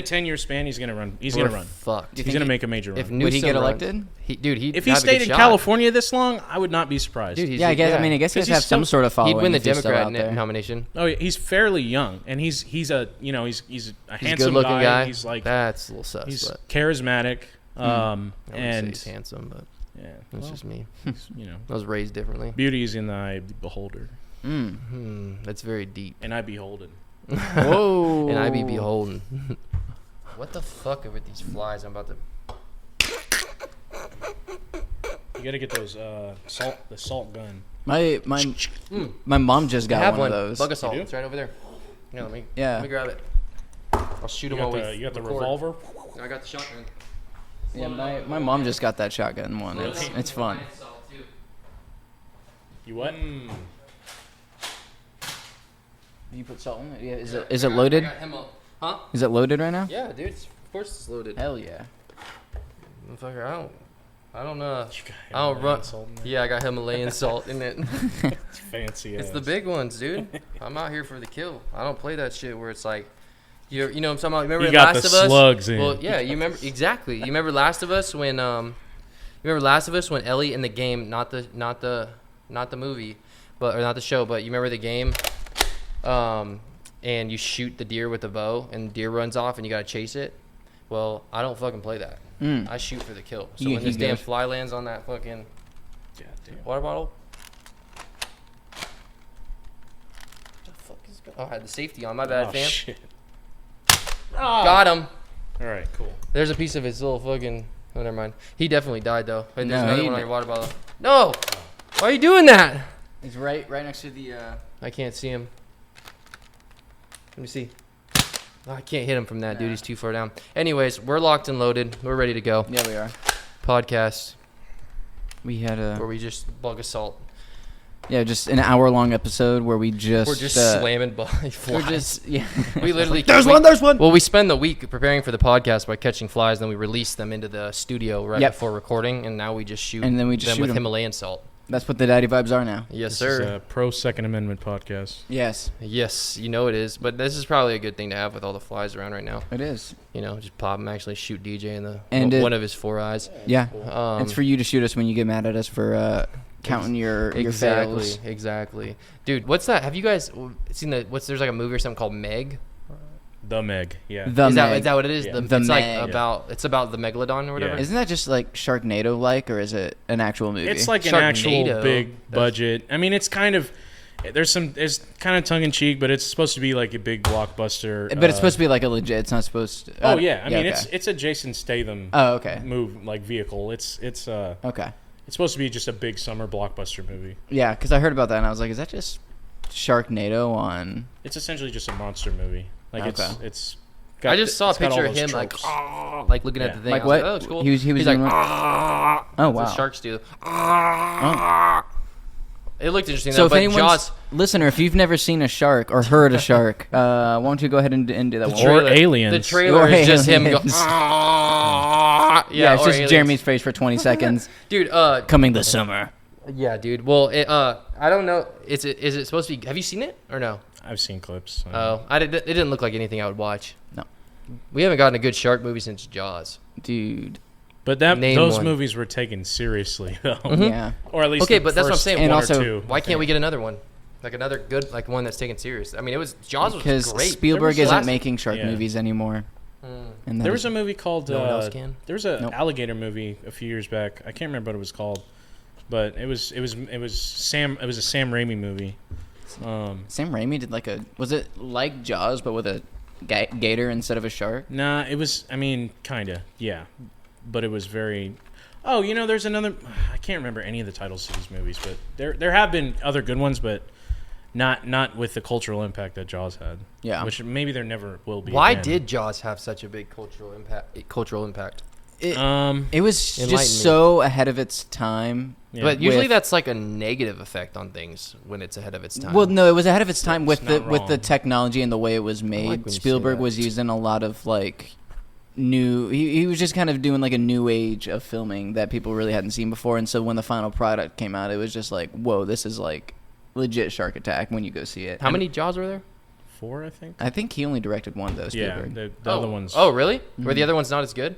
10-year span, he's going to run. He's going to run.
Fucked.
He's going to make a major run.
Would he get elected?
If
he stayed in California this long, I would not be surprised.
Dude,
I guess he has to have some sort of following.
He'd win the
if he's still
Democrat
out there.
nomination.
Oh, yeah, he's fairly young, and he's a handsome
good-looking guy.
He's like
that's a little sus.
he's
but
charismatic.
I wouldn't
And
say he's handsome, but
yeah,
that's just me.
you know,
I was raised differently.
beauty is in the eye of the beholder,
That's very deep.
and I beholden.
Whoa.
And I be beholden. What the fuck are with these flies? I'm about to.
You got to get those the salt gun.
My mom just
I
got
have
one
one.
of those.
Bugassault.
You do?
It's right over there. Let me grab it. I'll shoot
You
him
got
while
the,
we
you got the
record.
revolver.
I got the shotgun.
Yeah, my mom just got that shotgun one.
Really?
It's fun.
You what?
You put salt in it? Yeah. Is it loaded?
Huh?
Is it loaded right now?
Yeah, dude. Of course it's loaded.
Hell yeah.
Motherfucker, I don't run.
Himalayan salt in there?
Yeah, I got Himalayan salt in it.
It's fancy.
It's the big ones, dude. I'm out here for the kill. I don't play that shit where it's like, you know what I'm talking about? Remember
You
in
got
Last
the
of Us?
slugs in.
Well, yeah, you remember exactly. You remember Last of Us when Ellie in the game, not the movie, or not the show, but you remember the game, and you shoot the deer with a bow and the deer runs off and you gotta chase it. Well, I don't fucking play that. I shoot for the kill. So when this damn fly lands on that fucking water bottle, what the fuck is going? Oh, I had the safety on. My bad, fam.
Shit.
Got him.
All right, cool.
There's a piece of his little fucking. Oh, never mind. He definitely died though. Wait, there's
No,
another
he
one on
didn't.
your water bottle. No. Why are you doing that?
It's right next to the.
I can't see him. Let me see. Oh, I can't hit him from that, dude. He's too far down. Anyways, we're locked and loaded. We're ready to go.
Yeah, we are.
Podcast
We had
where we just Bugassault.
just an hour-long episode where we're just
slamming flies.
We're just
We literally.
There's one.
Well, we spend the week preparing for the podcast by catching flies, then we release them into the studio right before recording, and now we just shoot.
And then we just
them
shoot
with
'em.
Himalayan salt.
That's what the daddy vibes are now.
Yes,
This
sir.
is a pro Second Amendment podcast.
Yes,
Yes, you know it is. But this is probably a good thing to have with all the flies around right now.
it is.
You know, just pop him, actually shoot DJ in the
And
one of his 4 eyes.
Yeah,
Um,
it's for you to shoot us when you get mad at us for counting your fails.
Exactly. Dude, what's that? Have you guys seen there's like a movie or something called Meg?
The Meg, yeah.
The
Is
Meg.
that what it is?
Yeah.
The
it's
Meg.
it's about the megalodon or whatever.
Yeah.
Isn't that just like Sharknado-like, or is it an actual movie?
It's like an
Sharknado.
actual big budget. I mean, it's kind of it's kind of tongue in cheek, but it's supposed to be like a big blockbuster.
but it's supposed to be like a legit. It's not supposed to.
Oh yeah, I mean
okay.
it's a Jason Statham
Oh okay.
vehicle. It's
Okay.
It's supposed to be just a big summer blockbuster movie.
Yeah, because I heard about that and I was like, is that just Sharknado on?
It's essentially just a monster movie. Like
Okay.
it's.
I just saw a
it's got all
picture of
those
him
tropes.
like looking at
Yeah.
the thing.
Like
I was
what?
Like, oh, it's cool.
He was
He's like,
doing what?
oh
Oh
wow.
wow.
Sharks do.
Oh.
It looked interesting.
So
though,
if
but
anyone's
Jaws,
listener, if you've never seen a shark or heard a shark, why don't you go ahead and do that one?
Or aliens.
The trailer
Or
is just him go.
aliens.
Yeah,
it's
or
just
aliens.
Jeremy's face for 20 seconds.
Dude,
Coming this summer.
yeah, dude. Well, I don't know. Is it supposed to be? Have you seen it or no?
I've seen clips.
Oh, it didn't look like anything I would watch.
No.
We haven't gotten a good shark movie since Jaws.
Dude.
But
Name
those
one.
movies were taken seriously though.
Yeah.
Or at least
Okay,
the
but that's what I'm
first
saying.
And
one
also-
or two.
Why can't we get another one? Like another good, like one that's taken serious. I mean, Jaws was
Because
great.
Spielberg
There was
isn't
last-
making shark
Yeah.
movies anymore. And
There was a movie called
No one else can?
there was a
Nope.
alligator movie a few years back. I can't remember what it was called, but it was a Sam Raimi movie.
Sam Raimi did was it like Jaws but with a gator instead of a shark?
Nah, it was. I mean, kinda, yeah, but it was very. Oh, there's another. I can't remember any of the titles of these movies, but there have been other good ones, but not with the cultural impact that Jaws had.
Yeah.
Which maybe there never will be.
Why
again.
did Jaws have such a big cultural impact?
It was
Enlighten me.
just so ahead of its time.
Yeah.
But usually
With-
that's like a negative effect on things when it's ahead of its time.
Well, no, it was ahead of its time with
It's
the
not wrong.
technology and the way it was made.
when you say
Spielberg
that.
was using a lot of like new. He was just kind of doing like a new age of filming that people really hadn't seen before. And so when the final product came out, it was just like, whoa, this is like legit Shark Attack when you go see it.
How many Jaws were there?
4, I think.
I think he only directed one though.
Yeah,
Spielberg.
the other ones.
Oh, really? Were the other ones not as good?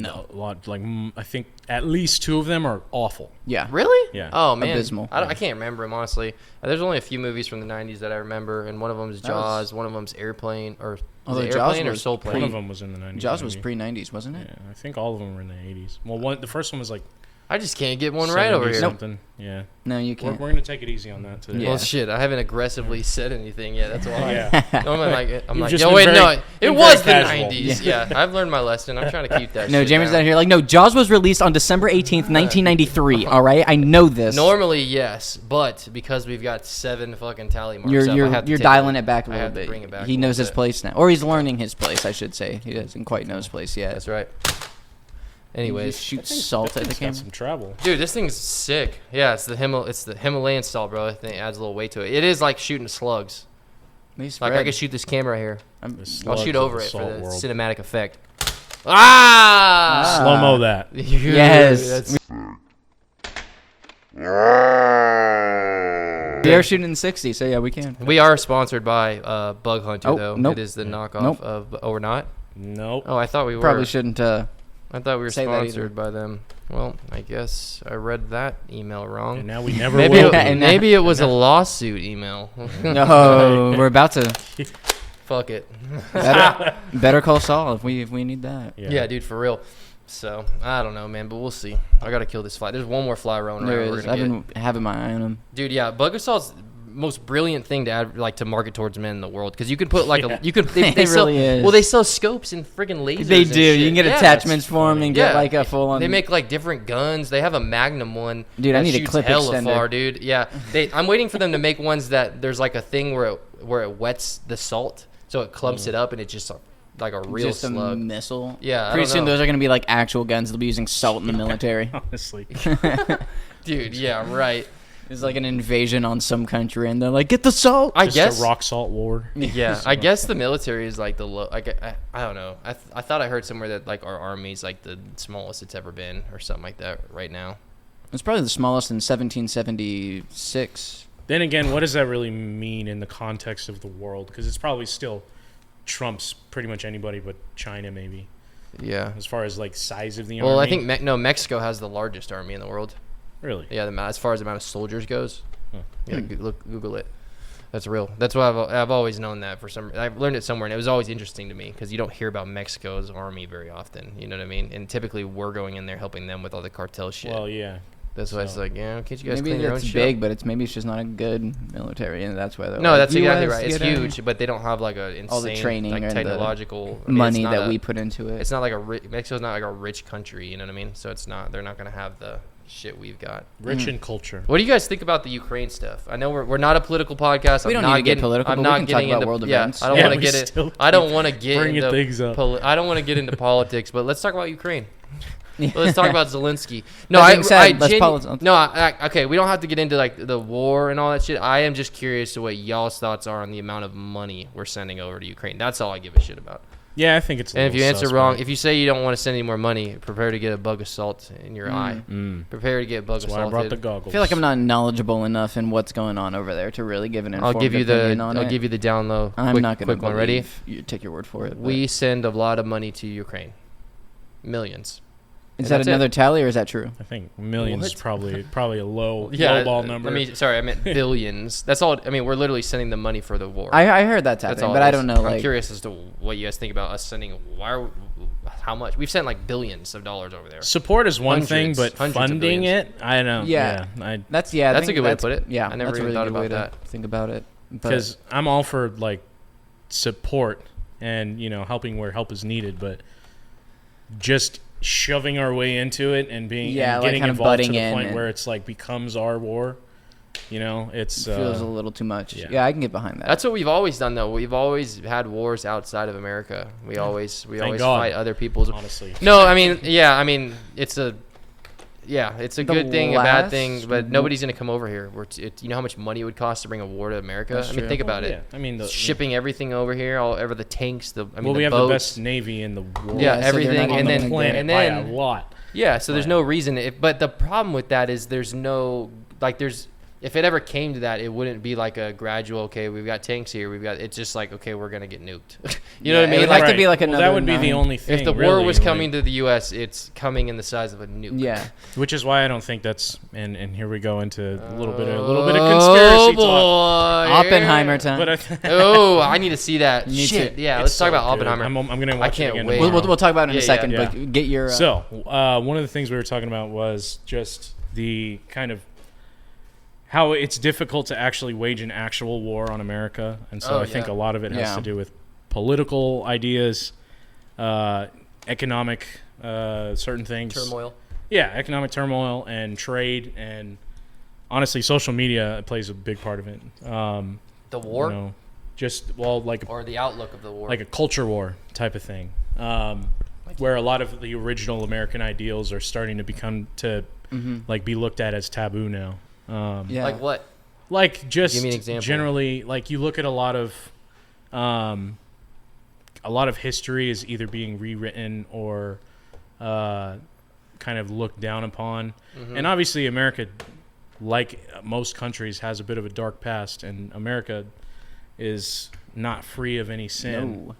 No, a lot. Like I think at least 2 of them are awful.
Yeah.
Really?
Yeah.
Oh man,
Abysmal.
I can't remember them honestly. There's only a few movies from the '90s that I remember, and one of them is
That was-
Jaws. One of them's Airplane, or was
Although
it
Jaws
Airplane or
was
Soul
One
Plane?
of them was in the 90s.
Jaws was
maybe.
pre-90s, wasn't it?
Yeah, I think all of them were in the 80s. Well, the first one was like
I just can't get one right over
70
here.
something. Yeah.
No, you
We're
can't.
gonna take it easy on that today.
Yeah.
Well, shit, I haven't aggressively said anything yet. That's why.
Yeah.
Normally, I'm
You've
like,
just
yo,
been
wait,
very-
no, it
been
was the
very casual.
'90s. Yeah, I've learned my lesson. I'm trying to keep that.
No,
shit
Jamie's
down.
down here like, no, Jaws was released on December 18th, 1993. All right, I know this.
Normally, yes, but because we've got 7 fucking tally marks,
You're
up, I have to
you're
take
dialing it back a
I
little
have to
bit.
bring it back
He
a
knows
little
his
bit.
place now, or he's learning his place, I should say. He doesn't quite know his place yet.
That's right.
He
Anyways,
just shoots salt at the
It's got
camera.
some travel.
dude, this thing's sick. Yeah, it's the Himalayan style, bro. I think it adds a little weight to it. It is like shooting slugs.
He's
Like I
Fred.
could shoot this camera right here.
The
I'll
slugs
shoot
of
over
the
it for
salt
the
world.
cinematic effect. Ah!
Slow mo that.
Yes.
That's-
We are shooting in 60, so yeah, we can.
we are sponsored by Bug Hunter,
Oh,
though.
nope.
It is the knockoff
Nope.
of. Oh, we're not.
Nope.
Oh, I thought we were.
Probably shouldn't.
I thought we were
say that either.
sponsored by them. Well, I guess I read that email wrong.
And now we never
Maybe
will.
And
maybe it was a lawsuit email.
No, we're about to.
Fuck it.
Better call Saul if we need that.
Yeah, dude, for real. So I don't know, man, but we'll see. I gotta kill this fly. There's one more fly rolling
There
around. We're
is.
gonna
I've
get.
been having my eye on him.
Dude, yeah, Bugassault's most brilliant thing to add, like to market towards men in the world, because you can put like
Yeah.
a you can they
It
sell,
really is.
Well, they sell scopes and friggin' lasers.
They
and
do. You
shit.
can get
Yeah,
attachments for them and get
yeah.
like a full on.
They make like different guns. They have a Magnum one.
Dude, I
that
need a
shoots
clip
hella
extender.
far, dude. Yeah, I'm waiting for them to make ones that there's like a thing where it wets the salt, so it clumps it up and it's just like a real
just a
slug.
missile.
Yeah, I
Pretty
don't
soon
know.
those are gonna be like actual guns. They'll be using salt in the military.
Honestly.
Dude, yeah, right.
It's like an invasion on some country, and they're like, "Get the salt."
I
Just
guess.
a rock salt war.
Yeah, I guess the military is like the low. Like I don't know. I thought I heard somewhere that like our army's like the smallest it's ever been or something like that right now.
It's probably the smallest in 1776.
Then again, what does that really mean in the context of the world? Because it's probably still trumps pretty much anybody but China, maybe,
Yeah.
as far as like size of the
Well,
army.
I think Mexico has the largest army in the world.
Really.
Yeah, as far as the amount of soldiers goes.
Huh.
Yeah, Google it. That's real. That's why I've always known that for some. I've learned it somewhere, and it was always interesting to me because you don't hear about Mexico's army very often. You know what I mean? And typically, we're going in there helping them with all the cartel shit.
Well, yeah.
That's why it's
so-
like, yeah, can't you guys
Maybe
clean your own
it's
shit?
big, but maybe it's just not a good military, and that's why they're
No,
like,
that's exactly
US,
right. It's
get in.
huge, but they don't have like a insane
All the training
like
and the
technological I mean,
money
it's not
that
a-
we put into it.
It's not like Mexico's not like a rich country. You know what I mean? So it's not. They're not gonna have the shit we've got.
Rich in culture.
What do you guys think about the Ukraine stuff? I know we're not a political podcast.
We
I'm
don't
not
need to get
getting,
political,
I'm
but we
not
can talk
getting
about
into
world
yeah,
events.
I don't
Yeah,
want to
we
get it.
still
I don't want to get
bringing
into
things up.
I don't want to get into politics, but let's talk about Ukraine. Let's talk about Zelensky. No,
That being said, let's
okay, we don't have to get into like the war and all that shit. I am just curious to what y'all's thoughts are on the amount of money we're sending over to Ukraine. That's all I give a shit about.
Yeah, I think it's.
And if you answer wrong, if you say you don't want to send any more money, prepare to get a bug assault in your eye. Prepare to get bug
that's why I brought the
assaulted.
goggles.
I feel like I'm not knowledgeable enough in what's going on over there to really give an informed
I'll give you
opinion on it.
the down low.
I'm not going to
quick one. Ready?
You take your word for it.
We send a lot of money to Ukraine. Millions.
is
and
that
that's
another tally or is that true?
I think millions is
What?
probably a low
Yeah,
ball number.
I meant billions. That's all. I mean, we're literally sending the money for the war.
I heard that's
That's
happening,
all
but
it
I
is.
don't know.
I'm
Like,
curious as to what you guys think about us sending. How much? We've sent like billions of dollars over there.
Support is one thing,
Hundreds
but
of
funding
billions.
it, I don't.
Yeah.
I
that's
That's a good way to put it.
Yeah,
I never
that's a
even
really
thought
good way
about
to think about it. But
because I'm all for like support and helping where help is needed, but just shoving our way into it and being
Yeah,
and
like
getting
kind of
involved to
butting
the
in
point
and-
where it's like becomes our war. You know, it's
feels a little too much.
yeah.
Yeah, I can get behind that.
That's what we've always done, though. We've always had wars outside of America. We always
God.
fight other people's.
honestly.
No, I mean, it's a
The
good thing, a bad
last
thing, but nobody's gonna come over here. You know how much money it would cost to bring a war to America?
That's
I mean,
true.
think about
Yeah,
it.
I mean,
Shipping everything over here, all over the tanks, the
we have
boats.
the best navy in the world.
Yeah,
Yeah, so they're
everything,
not
and
on
then
the
planet
and
by
then
a lot.
yeah. So there's
Yeah.
no reason. But the problem with that is there's no if it ever came to that, it wouldn't be like a gradual. Okay, we've got tanks here. It's just like, okay, we're gonna get nuked. You know what I
it
mean?
would
Like,
have to be like
Well,
another.
that would be the
9.
only thing.
if the war
really,
was
like-
coming to the U.S., it's coming in the size of a nuke.
Yeah.
which is why I don't think that's. And here we go into a little bit of conspiracy talk.
Oppenheimer time.
But
I need to see that.
You need
Shit.
to.
Yeah,
it's
let's talk
so
about
good.
Oppenheimer.
I'm gonna watch
can't
it again
wait.
tomorrow.
We'll talk about it in a
Yeah,
second,
yeah.
but get your.
So, one of the things we were talking about was just the kind of how it's difficult to actually wage an actual war on America. And so I think a lot of it has to do with political ideas, economic certain things.
Turmoil.
Yeah, economic turmoil and trade, and honestly, social media plays a big part of it.
The war?
You know,
Or the outlook of the war.
like a culture war type of thing, where a lot of the original American ideals are starting to become like be looked at as taboo now.
Yeah.
Like what?
Like just
Give me an example.
generally, like you look at a lot of history is either being rewritten or kind of looked down upon, and obviously America, like most countries, has a bit of a dark past, and America is not free of any sin.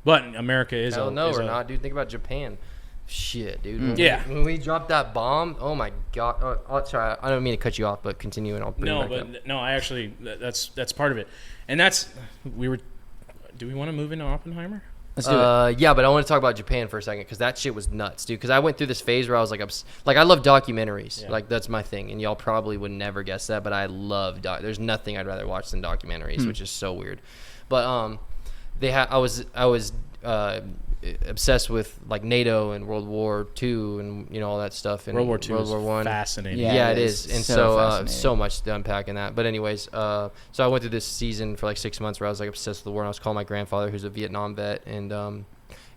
But America is.
Hell no, we're not, dude. Think about Japan. Shit, dude.
Yeah.
When we dropped that bomb, oh my god. Sorry, I don't mean to cut you off, but continue and I'll bring it back up.
No, I actually that's part of it, and that's Do we want to move into Oppenheimer?
Let's do it.
Yeah, but I want to talk about Japan for a second because that shit was nuts, dude. Because I went through this phase where I was like, I love documentaries,
Yeah.
like that's my thing, and y'all probably would never guess that, but I love There's nothing I'd rather watch than documentaries, which is so weird. But I was obsessed with like NATO and World War II and all that stuff and
World War II
World War
is
I.
fascinating.
Yeah, it is. And
so
so
fascinating.
much to unpack in that. But anyways, so I went through this season for like 6 months where I was like obsessed with the war, and I was calling my grandfather, who's a Vietnam vet, and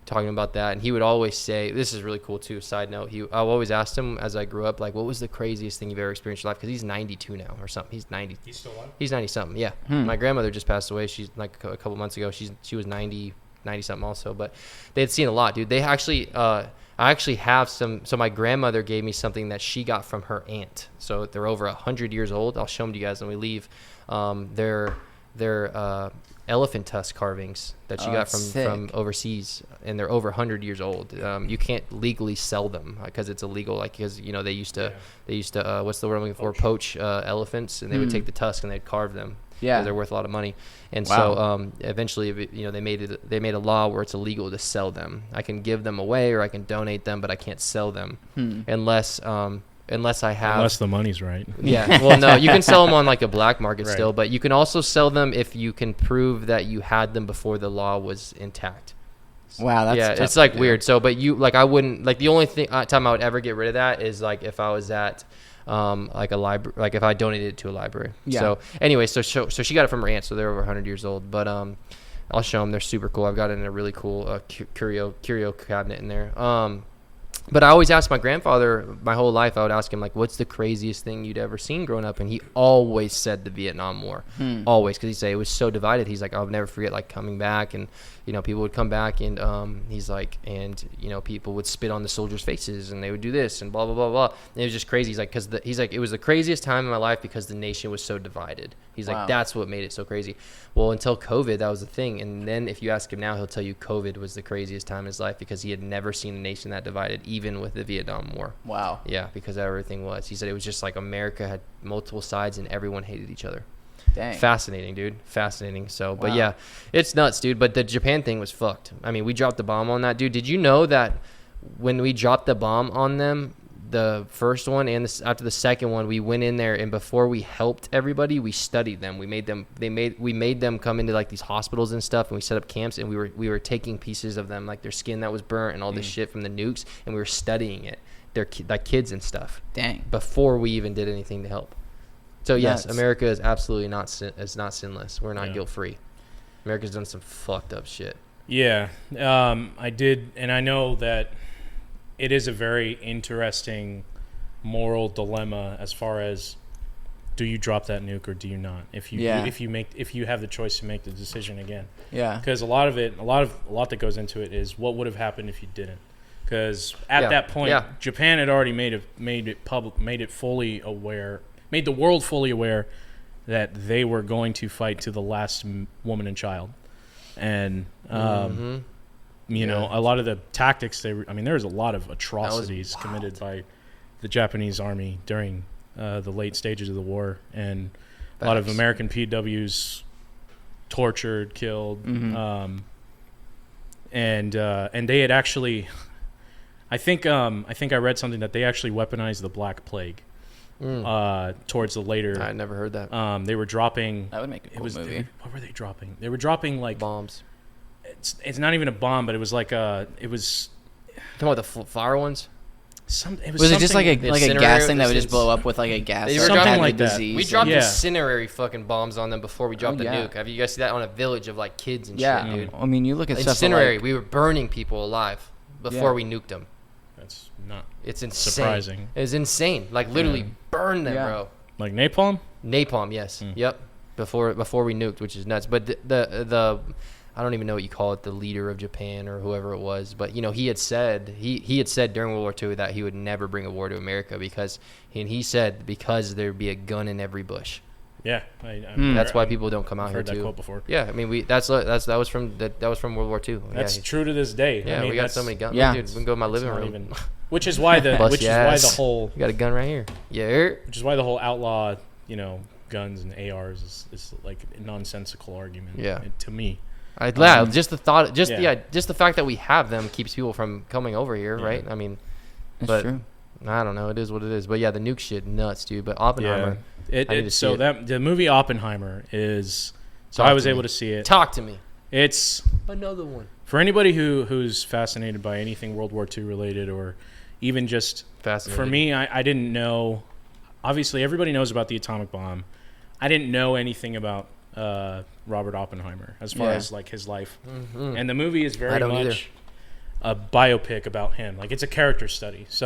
talking about that. And he would always say, this is really cool too, side note, I always asked him as I grew up, like, what was the craziest thing you've ever experienced in your life? Because he's 92 now or something. He's 90.
He's still alive?
He's 90 something. Yeah. My grandmother just passed away. She's like a couple months ago. She was 90 something also, but they had seen a lot, dude. They actually I actually have some. So my grandmother gave me something that she got from her aunt. So they're over 100 years old. I'll show them to you guys when we leave. They're elephant tusk carvings that she got from overseas, and they're over 100 years old. You can't legally sell them because it's illegal. Like because they used to what's the word I'm looking for? Poach elephants, and they would take the tusk and they'd carve them.
Yeah.
They're worth a lot of money. And
Wow.
so eventually, they made a law where it's illegal to sell them. I can give them away or I can donate them, but I can't sell them unless I have.
Unless the money's right.
Yeah. Well, no, you can sell them on like a black market
Right.
still, but you can also sell them if you can prove that you had them before the law was intact.
Wow, that's
Yeah,
tough
it's
to
like
do.
weird. So, but I wouldn't like the only time I would ever get rid of that is like if I was at like a library, like if I donated it to a library.
Yeah.
So anyway, so she got it from her aunt, so they're over 100 years old. But I'll show them. They're super cool. I've got it in a really cool curio cabinet in there. But I always asked my grandfather my whole life. I would ask him like, "What's the craziest thing you'd ever seen growing up?" And he always said the Vietnam War, always, because he'd say it was so divided. He's like, "I'll never forget like coming back, and people would come back, and he's like, and people would spit on the soldiers' faces, and they would do this, and blah blah blah blah." And it was just crazy. He's like, he's like, it was the craziest time in my life because the nation was so divided. He's
Wow.
like, that's what made it so crazy. Well, until COVID, that was the thing. And then if you ask him now, he'll tell you COVID was the craziest time in his life because he had never seen a nation that divided, even with the Vietnam War.
Wow.
Yeah, because everything was. He said it was just like America had multiple sides and everyone hated each other.
Dang.
Fascinating, dude. Fascinating. So, but
Wow.
yeah, it's nuts, dude. But the Japan thing was fucked. I mean, we dropped the bomb on that, dude. Did you know that when we dropped the bomb on them, the first one and after the second one, we went in there and before we helped everybody, we studied them. We made them come into like these hospitals and stuff, and we set up camps, and we were taking pieces of them, like their skin that was burnt and all this shit from the nukes, and we were studying it, their like kids and stuff,
Dang.
before we even did anything to help. So yes,
Nuts.
America is absolutely not sinless. We're not
Yeah.
guilt free. America's done some fucked up shit.
Yeah, I did, and I know that it is a very interesting moral dilemma as far as do you drop that nuke or do you not? If you have the choice to make the decision again,
Yeah.
because a lot that goes into it is what would have happened if you didn't. Because at that point, Japan had already made the world fully aware that they were going to fight to the last woman and child, and you know, a lot of the tactics there was a lot of atrocities committed by the Japanese army during the late stages of the war, and a lot of American PWs tortured, killed, and they had actually, I think I read something that they actually weaponized the Black Plague towards the later.
I never heard that.
They were dropping.
That would make a cool movie.
What were they dropping? They were dropping like
Bombs.
It's not even a bomb, but it was like it was.
Talking about the fire ones.
Was it just like a gas thing that would just blow up with like a gas?
They were
something
dropping,
like that.
We dropped
Yeah.
incendiary fucking bombs on them before we dropped the nuke. Have you guys seen that on a village of like kids and shit, dude?
I mean, you look at stuff
Incendiary.
like,
We were burning people alive before we nuked them.
That's not.
It's insane.
Surprising.
It's insane. Like literally burn them, bro.
Like napalm.
Napalm, yes. Yep. Before we nuked, which is nuts. But the I don't even know what you call it, the leader of Japan or whoever it was, but you know, he had said during World War II that he would never bring a war to America because he said there'd be a gun in every bush.
Yeah,
that's why people don't come out here
heard that
too.
quote before.
Yeah, I mean that was from World War II.
That's true to this day.
Yeah,
I mean,
we got so many guns.
Yeah.
Dude, we can go to my living room.
Which is why the whole
you got a gun right here. Yeah.
Which is why the whole outlaw, guns and ARs is like a nonsensical argument.
Yeah.
To me.
Just the thought, just the fact that we have them keeps people from coming over here, right? I mean,
that's true.
I don't know. It is what it is. But yeah, the nuke shit, nuts, dude. But Oppenheimer,
the movie Oppenheimer is. So I was able to see it.
Talk to me.
It's
another one
for anybody who's fascinated by anything World War II related, or even just fascinated. For me, I didn't know. Obviously, everybody knows about the atomic bomb. I didn't know anything about Robert Oppenheimer as far as like his life, and the movie is very much a biopic about him. Like it's a character study, so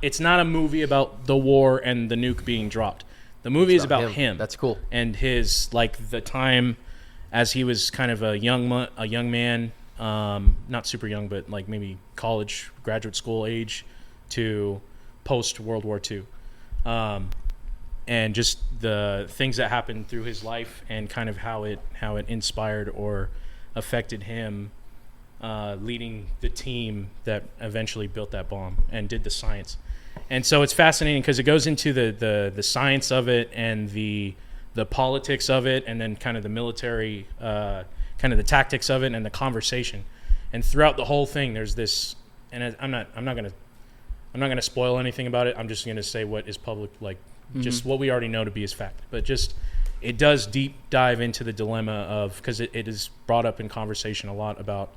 it's not a movie about the war and the nuke being dropped. The movie is about him.
That's cool.
And his like the time as he was kind of a young man, not super young, but like maybe college, graduate school age to post World War II. And just the things that happened through his life and kind of how it inspired or affected him, leading the team that eventually built that bomb and did the science. And so it's fascinating because it goes into the science of it and the politics of it, and then kind of the military, kind of the tactics of it and the conversation. And throughout the whole thing, there's this, and I'm not gonna spoil anything about it. I'm just gonna say what is public, like. Just what we already know to be as fact, but just it does deep dive into the dilemma of, because it is brought up in conversation a lot about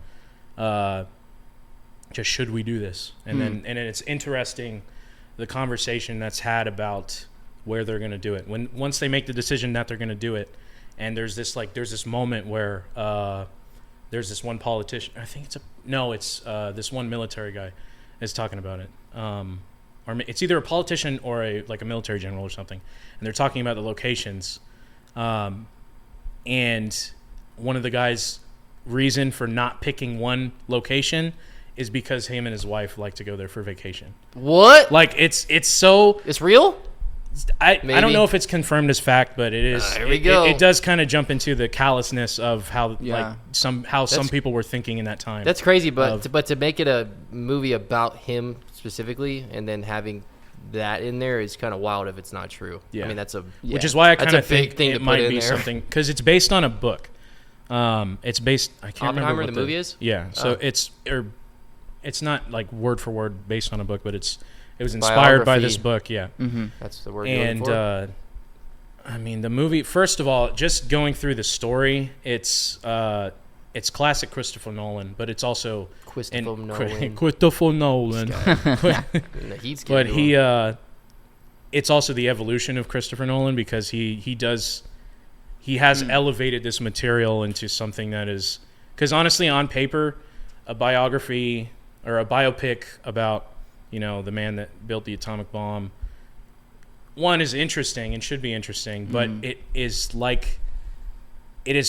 just should we do this, and then it's interesting the conversation that's had about where they're going to do it once they make the decision that they're going to do it, and there's this moment where there's this one politician, I think it's this one military guy is talking about it. Or it's either a politician or a military general or something, and they're talking about the locations, and one of the guys' reason for not picking one location is because him and his wife like to go there for vacation.
What?
Like it's
real?
I don't know if it's confirmed as fact, but it is.
There we go.
It does kind of jump into the callousness of how some people were thinking in that time.
That's crazy, but to make it a movie about him specifically and then having that in there is kind of wild if it's not true.
Yeah.
I mean
which is why I kind of think
thing
it might be something, because it's based on a book. It's based. I can't remember what
the movie is.
Yeah, so it's not like word for word based on a book, but it was inspired by this book. Yeah,
that's the word.
And I mean, the movie. First of all, just going through the story, it's classic Christopher Nolan, but it's also Christopher Nolan.
He's
But it's also the evolution of Christopher Nolan, because he has elevated this material into something that is, because honestly, on paper, a biography or a biopic about, the man that built the atomic bomb, one, is interesting and should be interesting, but it is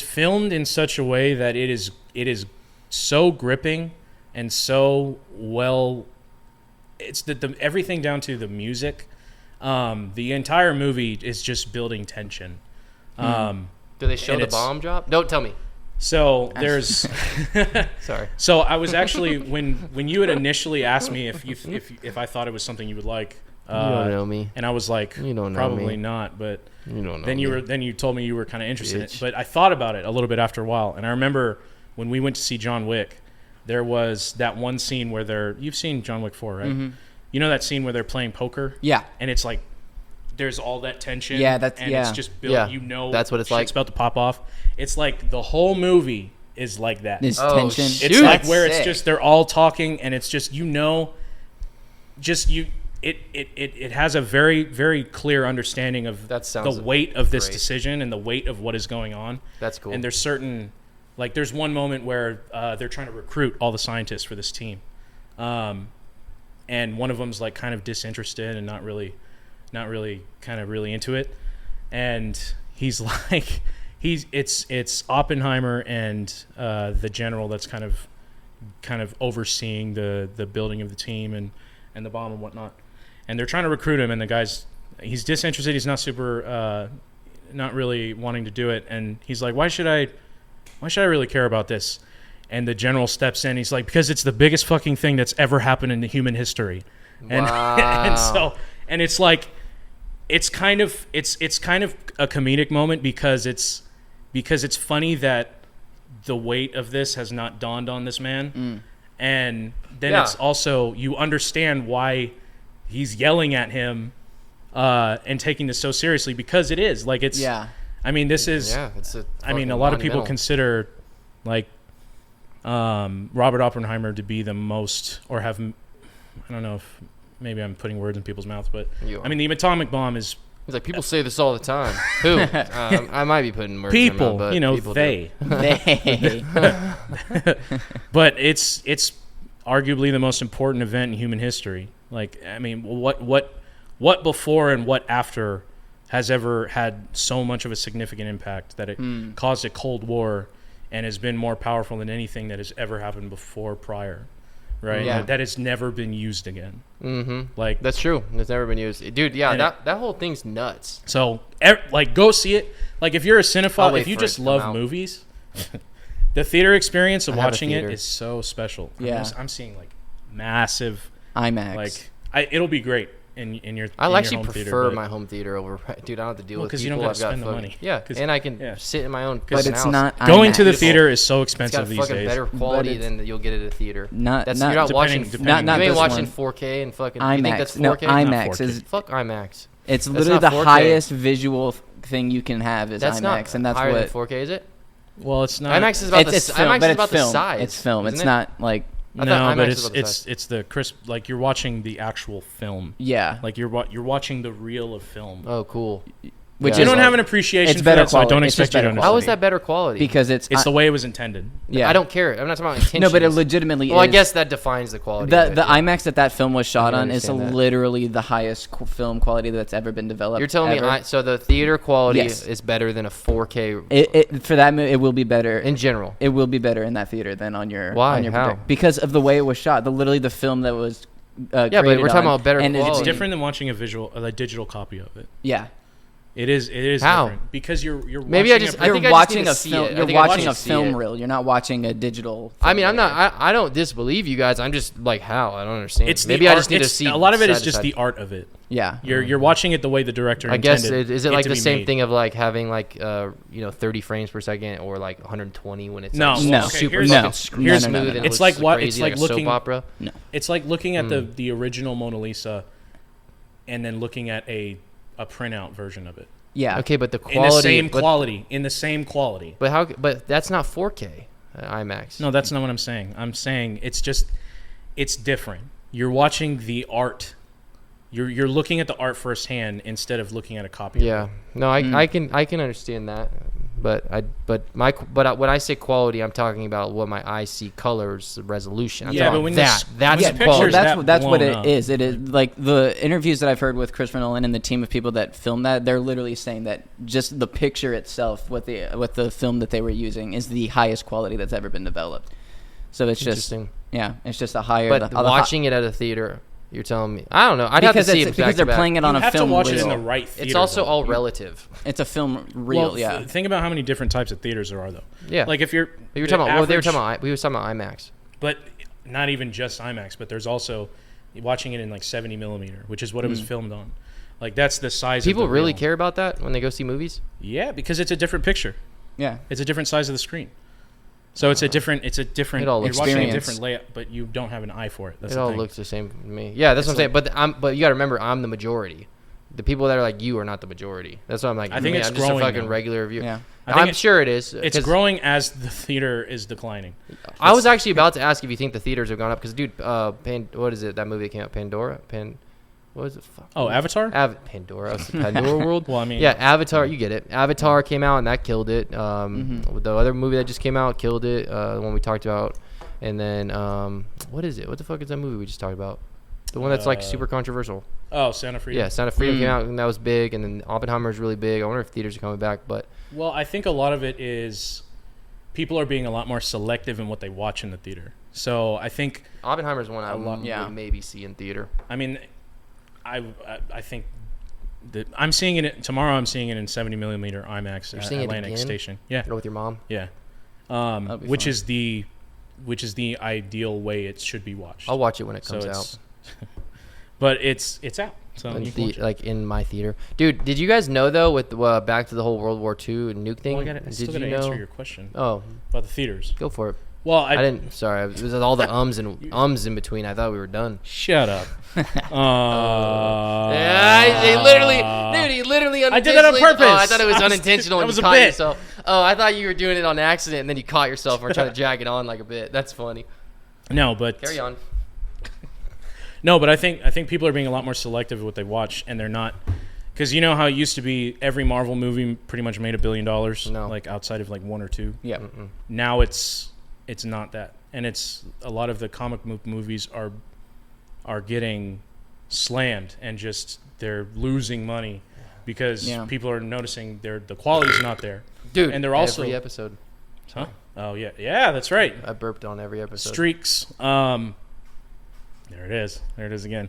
filmed in such a way that it is so gripping and so well. It's the everything down to the music. The entire movie is just building tension.
Do they show the bomb drop? Don't tell me.
So there's
Sorry.
So I was actually when you had initially asked me if I thought it was something you would like.
You don't know me.
And I was like,
you don't know
probably
me.
not, but
You don't know
then you told me you were kind of interested in it.
Bitch.
But I thought about it a little bit after a while, and I remember when we went to see John Wick, there was that one scene where you've seen John Wick 4, right?
Mm-hmm.
You know that scene where they're playing poker?
Yeah.
And it's like there's all that tension.
Yeah,
it's just built.
Yeah. That's what it's like.
It's about to pop off. It's like the whole movie is like that.
This
Oh,
tension.
shit.
It's
Dude,
like
that's
where
sick.
it's just they're all talking, and it's just it has a very, very clear understanding of
That sounds
the weight of this
great.
decision and the weight of what is going on.
That's cool.
And there's certain, like, there's one moment where they're trying to recruit all the scientists for this team, and one of them's like kind of disinterested and not really kind of really into it, and he's like, it's Oppenheimer and the general that's kind of overseeing the building of the team and the bomb and whatnot, and they're trying to recruit him, and he's disinterested, he's not super not really wanting to do it, and he's like, why should I really care about this? And the general steps in, he's like, because it's the biggest fucking thing that's ever happened in the human history. And
Wow.
and it's like it's kind of a comedic moment because it's funny that the weight of this has not dawned on this man. And then
Yeah.
it's also, you understand why he's yelling at him and taking this so seriously, because it is like, it's,
Yeah.
I mean, this is,
Yeah, it's a
I mean,
fucking
a lot of people
monumental.
consider like Robert Oppenheimer to be the most, or have, I don't know if maybe I'm putting words in people's mouths, but
You are.
I mean, the atomic bomb is
He's like, people say this all the time. Who? I might be putting words in their
people,
mouth, but people do.
they.
They.
But it's arguably the most important event in human history. Like, I mean, what before and what after has ever had so much of a significant impact that it caused a Cold War and has been more powerful than anything that has ever happened before prior, right?
Yeah.
That has never been used again.
Mm-hmm.
Like,
That's true. It's never been used. Dude, yeah,
And
that whole thing's nuts.
so, like, go see it. Like, if you're a
I'll
cinephile,
wait
if you
for it
just
to come
love
out.
movies, the theater experience of
I have a
watching it
theater.
is so special.
Yeah.
I'm seeing, like, massive,
IMAX.
like, it'll be great in your
I
in your
actually
home
prefer
theater, but-
my home theater over. Dude, I don't have to deal
Well,
with
'cause you
people.
don't gotta
I've got
spend the
fucking-
money.
Yeah,
'Cause-
and I can
yeah.
sit in my own.
but
fucking
it's
house.
not
Going to the
IMAX.
theater is so
It's got
expensive these
fucking
days.
better
But
quality
it's-
than you'll get at a theater.
Not
That's
not
you're not watching.
depending-
not
you ain't
this
watching
one.
4K and fucking. You think that's
IMAX. No,
4K?
IMAX
4K.
is
Fuck IMAX.
it's
That's
literally
not
the
4K.
highest visual thing you can have is
That's
IMAX,
not
and that's
higher
what
than 4K, is it?
Well, it's not.
IMAX is about
it's,
the
film,
IMAX
but
is
it's
about
film.
the size.
It's film.
isn't
It's
it?
not like
I thought
No,
IMAX
but
was about the size.
it's the crisp. Like, you're watching the actual film.
yeah,
Like, you're watching the reel of film.
Oh, cool.
which
Yeah.
You
is
don't have an appreciation
it's
for
better
that, so I don't
quality. It's just
expect you to
better
understand.
How is that better quality?
because
It's the way it was intended.
yeah.
I don't care. I'm not talking about intentions.
No, but it legitimately
Well, I
is.
guess that defines the quality.
the
of it,
the
yeah.
IMAX that film was shot
I
on is
understand that.
literally the highest film quality that's ever been developed.
You're telling
ever.
me so the theater quality
Yes.
is better than a 4K
For that movie, it will be better.
in general.
It will be better in that theater than on your
Why?
on your
How?
because of the way it was shot. Literally the film that was
but we're
created
talking
on,
about better
and
quality.
It's different than watching a digital copy of it.
Yeah,
It is
How?
different because you're
Maybe I
watching
just-
it-
I
you're
think just
watching
need to
a
see
film.
it. I
You're
think I
watching
just
a
need to see
film
it.
reel. You're not watching a digital.
I mean,
film
I'm not.
reel.
I don't disbelieve you guys. I'm just like, how? I don't understand.
it's
Maybe
the
I
art,
just need to
it's-
see.
a lot of it is
side to
just
side.
the art of it.
Yeah,
You're watching it the way the director
I guess
intended.
is it like
to
the
be
same
made.
thing of like having like 30 frames per second or like 120 when it's
No,
like,
No.
super
here's-
fucking
no.
screwed
No, no,
smooth
no, no,
and
no.
it
It's
looks
like what-
crazy,
it's like
a soap
looking-
opera.
It's like looking at the original Mona Lisa, and then looking at a printout version of it
yeah.
Okay, but the
in
quality,
the same
but,
quality. In the same quality.
But how? But that's not 4K IMAX.
No, that's not what I'm saying. I'm saying it's different. You're watching the art you're looking at the art firsthand instead of looking at a copy.
Yeah. No, I can understand that. But when I say quality, I'm talking about what my eye see colors, resolution. I'm talking
but when
that's
yeah,
quality.
That's what it
up.
is. It is like the interviews that I've heard with Christopher Nolan and the team of people that filmed that. They're literally saying that just the picture itself, with the film that they were using, is the highest quality that's ever been developed. So it's just it's just a higher.
But watching it at a theater, you're telling me, I don't know. I'd have to see it
because they're playing it on a film.
You have to watch
reel.
it in the right theater.
It's also
though.
all relative.
It's a film reel.
Well, think about how many different types of theaters there are, though.
Yeah.
Like if you're
We were talking about IMAX.
But not even just IMAX, but there's also watching it in like 70 millimeter, which is what it was filmed on. Like that's the size.
People
of the
really
reel.
care about that when they go see movies.
Yeah, because it's a different picture.
Yeah,
it's a different size of the screen. So it's a different.
It all
You're
looks
watching a
experience.
different layout, but you don't have an eye for it. That's
It
the
all
thing.
looks the same to me. Yeah, that's what I'm saying. But you got to remember, I'm the majority. The people that are like you are not the majority. That's why I'm like.
I think it's
I'm just a
growing
fucking
now.
regular review.
Yeah.
I'm sure it is.
It's
'cause
growing as the theater is declining.
I was actually about to ask if you think the theaters have gone up because, dude, what is it? That movie that came out, Pandora. What is it?
Oh, Avatar.
Pandora. Pandora World.
Well, I mean,
yeah, Avatar. You get it. Avatar came out and that killed it. The other movie that just came out killed it. The one we talked about, and then what is it? What the fuck is that movie we just talked about? The one that's like super controversial.
Oh, Sound of Freedom.
Yeah, Sound of Freedom came out and that was big, and then Oppenheimer is really big. I wonder if theaters are coming back, but
Well, I think a lot of it is people are being a lot more selective in what they watch in the theater. So I think
Oppenheimer is one I
yeah.
would maybe see in theater.
I mean, I think that I'm seeing it tomorrow. I'm seeing it in 70 millimeter IMAX
You're
at
seeing it
Atlantic
again?
Station. Yeah,
Go with your mom.
yeah.
That'd be
Which
fun.
is the ideal way it should be watched.
I'll watch it when it
So
comes
it's-
out.
But it's out. So
In
you can watch it.
like in my theater, dude. Did you guys know though with back to the whole World War II nuke thing?
Well, I
did
still
you
gotta
know?
answer your question
Oh,
about the theaters.
go for it.
Well,
I didn't. Sorry, it was all the ums in between. I thought we were done.
Shut up.
Yeah, he literally
I did that on
unintentionally-
purpose.
Oh, I thought it was unintentional.
That
and
was
you
a
caught
bit.
yourself. Oh, I thought you were doing it on accident, and then you caught yourself and were trying to drag it on like a bit. That's funny.
No, but
Carry on.
No, but I think people are being a lot more selective with what they watch, and they're not, because you know how it used to be every Marvel movie pretty much made $1 billion,
No.
like outside of like one or two.
Yeah.
Now it's not that, and it's a lot of the comic movies are getting slammed and just they're losing money because people are noticing the quality's not there,
Dude,
and they're also
every episode.
huh? Oh yeah, that's right.
I burped on every episode.
Streaks. There it is again.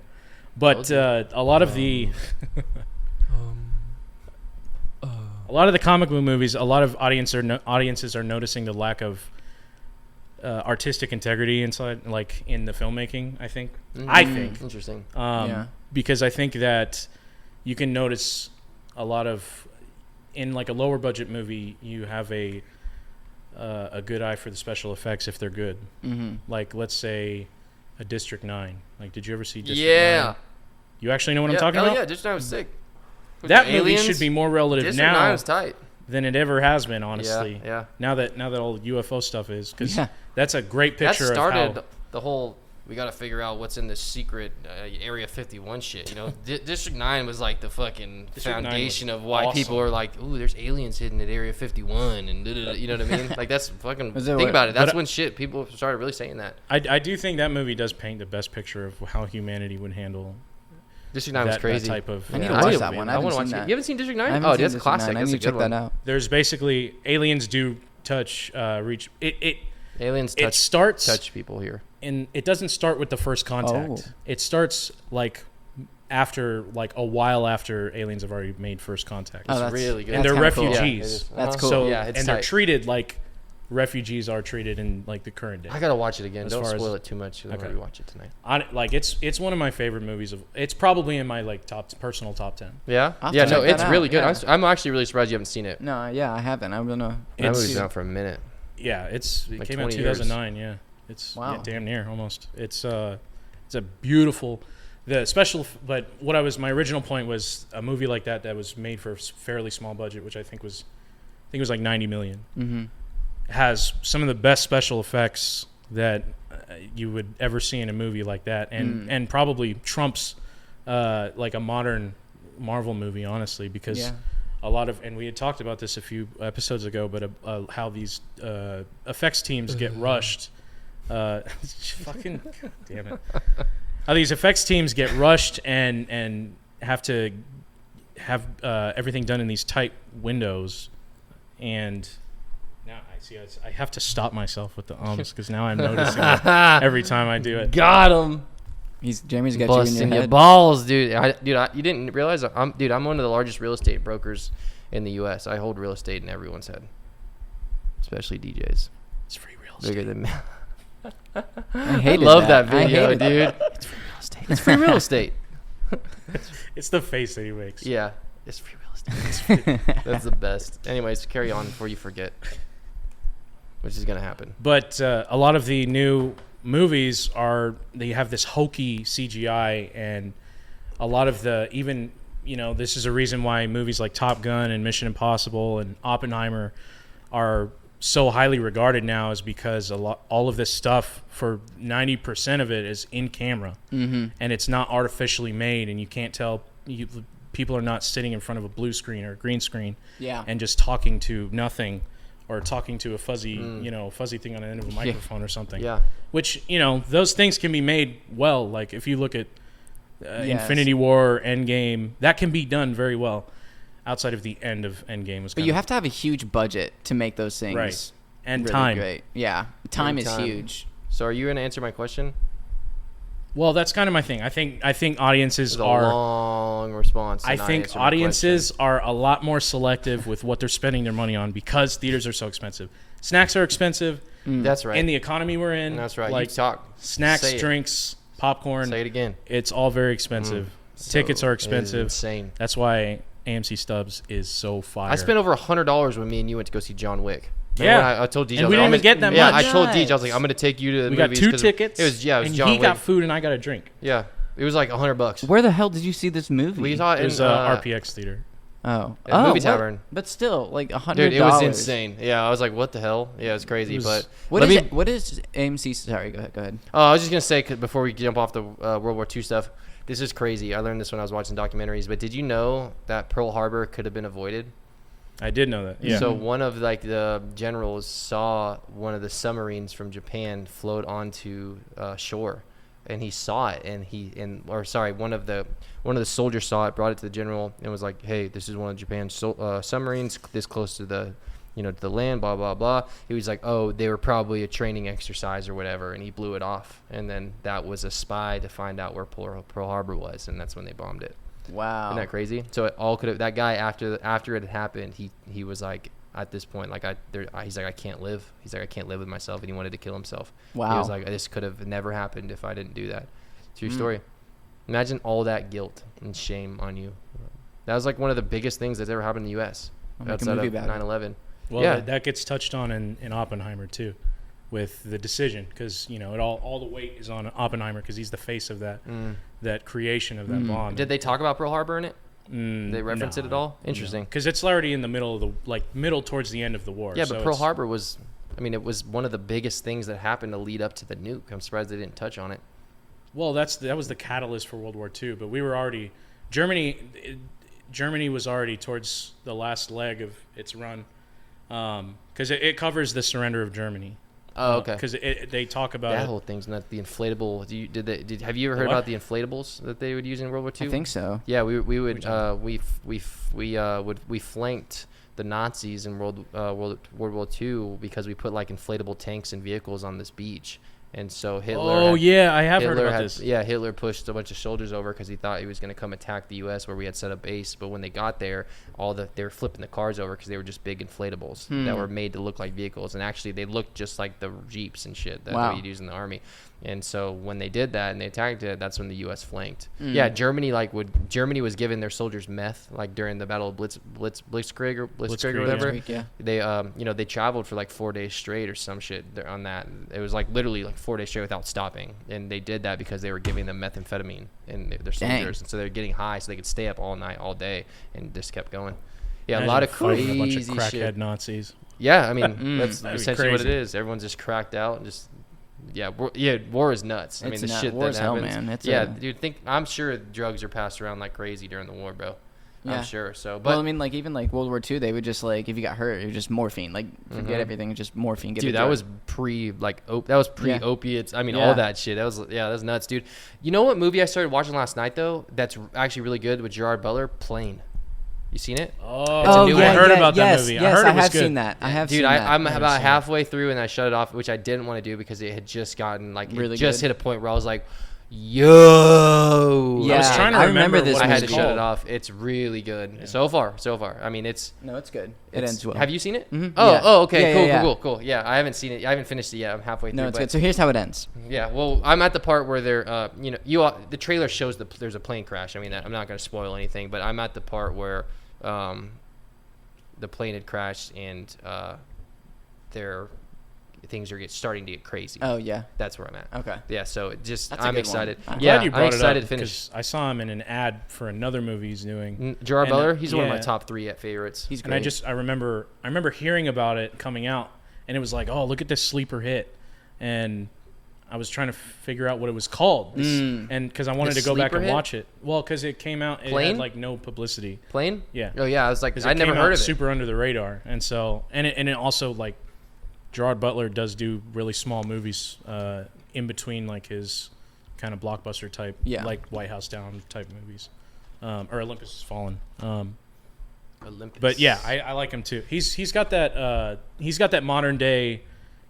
But a lot of the a lot of the comic book movies, a lot of audiences are noticing the lack of artistic integrity inside, like in the filmmaking. I think.
Interesting.
Because I think that you can notice a lot of in like a lower budget movie, you have a good eye for the special effects if they're good. Like let's say a District 9. Like, did you ever see District 9? You actually know what I'm talking about?
Yeah, District 9 was sick.
That movie should be more relative
District 9
now
was tight.
than it ever has been, honestly.
Yeah.
Now that all UFO stuff is, because that's a great
That
picture
started
of how.
the whole. We got to figure out what's in this secret Area 51 shit. You know, District 9 was like the fucking
District 9
foundation
was
of why
awesome.
people are like, ooh, there's aliens hidden at Area 51, and you know what I mean? Like that's fucking.
Was it
Think
what-
about it. That's
but-
when people started really saying that.
I do think that movie does paint the best picture of how humanity would handle
District 9 was
that
crazy.
type of.
I need to
I
watch
need
that
to-
one.
I
I
want to
haven't
watch
seen
it.
that.
You haven't seen District 9?
I haven't
Oh,
seen
that's
District
classic.
9. I
That's
need
a
to check
good
that
one.
out.
There's basically aliens do touch reach it.
Aliens
It starts
touch people here.
and it doesn't start with the first contact.
Oh.
It starts like after like a while after aliens have already made first contact.
Oh, that's
really good.
and they're
that's kinda cool.
refugees.
Yeah, it is.
That's cool.
So
Yeah, it's
and they're
tight.
treated like refugees are treated in like the current day.
I gotta watch it again.
As
Don't
far as-
spoil it too much. I'm
Okay.
gonna watch it tonight.
Like it's one of my favorite movies of. It's probably in my like personal top 10.
Yeah,
I'll
yeah.
have to
No,
check
it's
that
really
out,
good.
yeah.
I'm actually really surprised you haven't seen it.
No, yeah, I haven't. I'm gonna.
That
It's-
movie's been out for a minute.
Yeah, it
Like
came out
20
in
years.
2009. Yeah, it's
Wow.
damn near almost. It's a beautiful. The special, but my original point was a movie like that was made for a fairly small budget, which I think was like 90 million.
Mm-hmm.
Has some of the best special effects that you would ever see in a movie like that, and probably trumps like a modern Marvel movie, honestly, because a lot of, and we had talked about this a few episodes ago, but how these effects teams get rushed. Fucking God damn it! How these effects teams get rushed and have to have everything done in these tight windows, and now I have to stop myself with the ums because now I'm noticing it every time I do it.
Got him.
Jeremy's got
Busting
you in your
your
head.
balls, dude. You didn't realize I'm one of the largest real estate brokers in the U.S. I hold real estate in everyone's head, especially DJs.
It's free real estate.
Bigger than me.
I
love that
I
video,
hated
dude. It's free real estate. It's free real estate.
It's the face that he makes.
Yeah, it's free real estate. That's the best. Anyways, carry on before you forget, which is gonna happen.
But a lot of the new movies they have this hokey CGI, and a lot of the even this is a reason why movies like Top Gun and Mission Impossible and Oppenheimer are so highly regarded now, is because all of this stuff, for 90% of it, is in camera, and it's not artificially made, and you can't tell. People are not sitting in front of a blue screen or a green screen, and just talking to nothing, or talking to a fuzzy, fuzzy thing on the end of a microphone or something.
Yeah.
Which those things can be made well. Like if you look at Infinity War, Endgame, that can be done very well. Outside of the end of Endgame was.
But you have to have a huge budget to make those things.
Right. And
really
time.
Great. Yeah. Time is huge.
So are you going to answer my question?
Well, that's kind of my thing. I think audiences
It's a
are.
long response.
I think audiences are a lot more selective with what they're spending their money on because theaters are so expensive. Snacks are expensive.
That's right.
In the economy we're in.
That's right.
Like
You talk.
snacks,
Say it.
drinks, popcorn.
Say it again.
It's all very expensive. Tickets are expensive.
It's insane.
That's why AMC Stubs is so fire.
I spent over $100 when me and you went to go see John Wick.
Yeah.
I told DJ.
And we didn't even get that
Yeah,
much.
I told DJ. I was like, I'm going to take you to the
We
movies.
got 2
'cause
tickets.
It was
and
John
he
Wick.
got food and I got a drink.
Yeah. It was like $100.
Where the hell did you see this movie?
We saw it
It
in
was RPX theater.
Oh.
at Movie
what?
Tavern.
But still, like $100.
Dude, it was insane. Yeah, I was like, what the hell? Yeah, it was crazy. But
What is AMC? Sorry, go ahead.
I was just going to say, 'cause before we jump off the World War II stuff, this is crazy. I learned this when I was watching documentaries. But did you know that Pearl Harbor could have been avoided?
I did know that. Yeah.
So one of the generals saw one of the submarines from Japan float onto shore, and he saw it, and one of the soldiers saw it, brought it to the general, and was like, "Hey, this is one of Japan's submarines this close to the to the land, blah blah blah." He was like, "Oh, they were probably a training exercise or whatever," and he blew it off, and then that was a spy to find out where Pearl Harbor was, and that's when they bombed it.
Wow.
Isn't that crazy? So it all could have. That guy after it had happened, he was like, at this point, like he's like, I can't live. He's like, I can't live with myself, and he wanted to kill himself.
Wow.
He was like, this could have never happened if I didn't do that. True story. Imagine all that guilt and shame on you. That was like one of the biggest things that's ever happened in the U.S.
I'll make a
outside
movie
of
about it.
9/11.
Well,
yeah.
that gets touched on in Oppenheimer too, with the decision, because it all the weight is on Oppenheimer because he's the face of that creation of that bomb.
Did they talk about Pearl Harbor in it? Did they reference it at all? Interesting.
Because it's already in the middle of the middle towards the end of the war.
Yeah,
so
but Pearl Harbor was, it was one of the biggest things that happened to lead up to the nuke. I'm surprised they didn't touch on it.
Well, that was the catalyst for World War II, but we were already Germany was already towards the last leg of its run, because it covers the surrender of Germany.
Oh, okay.
Because they talk about
that
it.
whole thing's not the inflatable. Have you ever heard about the inflatables that they would use in World War II?
I think so.
Yeah, we flanked the Nazis in World War II because we put like inflatable tanks and vehicles on this beach. And so Hitler.
I have heard about this.
Yeah, Hitler pushed a bunch of soldiers over because he thought he was going to come attack the U.S. where we had set up base. But when they got there, they were flipping the cars over because they were just big inflatables that were made to look like vehicles. And actually, they looked just like the Jeeps and shit that you'd use in the army. And so when they did that and they attacked it, that's when the U.S. flanked. Yeah, Germany was giving their soldiers meth like during the Battle of Blitzkrieg or whatever.
Yeah.
They traveled for like 4 days straight or some shit on that. It was like literally like 4 days straight without stopping, and they did that because they were giving them methamphetamine and their soldiers, and so they're getting high so they could stay up all night, all day, and just kept going. Yeah,
Imagine
a lot of
fighting
crazy
a bunch of crackhead
shit.
Nazis.
Yeah, that's
That'd be
essentially what it
crazy.
is. Everyone's just cracked out and just war is nuts. I mean,
It's
the
nut-
shit
war
that
is hell,
happens.
man. It's
dude. I'm sure drugs are passed around like crazy during the war, bro.
Yeah.
I'm sure. So, but
well, I mean, like even like World War II, they would just like if you got hurt, it was just morphine. Like forget everything, just morphine. Get
dude,
the
that
drug.
was pre opiates. I mean, all that shit. That's nuts, dude. You know what movie I started watching last night though? That's actually really good with Gerard Butler. Plane. You seen it?
Oh,
It's a new
I
one.
heard about that movie.
Yes,
I heard it was
have
good.
seen that. I have
Dude,
seen that.
I'm
Never
about
seen it.
halfway through and I shut it off, which I didn't want to do because it had just gotten like
Really
it just
good?
hit a point where I was like, yo.
Yeah,
I was trying to
I
remember
remember this
what
I
it
had
was
to shut
called.
it off. It's really good so far. I mean, it's
No, it's good. It
it's-
ends well.
Have you seen it?
Mhm.
Oh,
Yeah.
okay,
Yeah,
cool. Yeah, I haven't seen it. I haven't finished it yet. I'm halfway through.
No, it's
but
good. So here's how it ends.
yeah, well, I'm at the part where they're, the trailer shows there's a plane crash. I mean, I'm not gonna spoil anything, but I'm at the part where, the plane had crashed and things are starting to get crazy.
Oh yeah.
That's where I'm at.
Okay.
Yeah, so
That's a
I'm
good
excited.
one. I'm
Yeah,
Glad you brought
I'm
it
excited
up
to finish.
because I saw him in an ad for another movie he's doing.
Gerard
And,
Butler, he's one of my
yeah.
top 3 favorites.
He's
And
great.
I remember hearing about it coming out, and it was like, oh, look at this sleeper hit, and I was trying to figure out what it was called, and because I wanted
The
to go back
sleeper
and
hit?
watch it. Well, because it came out, it
Plane?
had like no publicity.
Plane?
Yeah.
Oh yeah, I was like,
'Cause
I
it
never
came
heard
out
of it.
super under the radar, and so and it also like Gerard Butler does do really small movies in between like his kind of blockbuster type, like White House Down type movies, or Olympus Has Fallen.
Olympus.
But yeah, I like him too. He's got that modern day.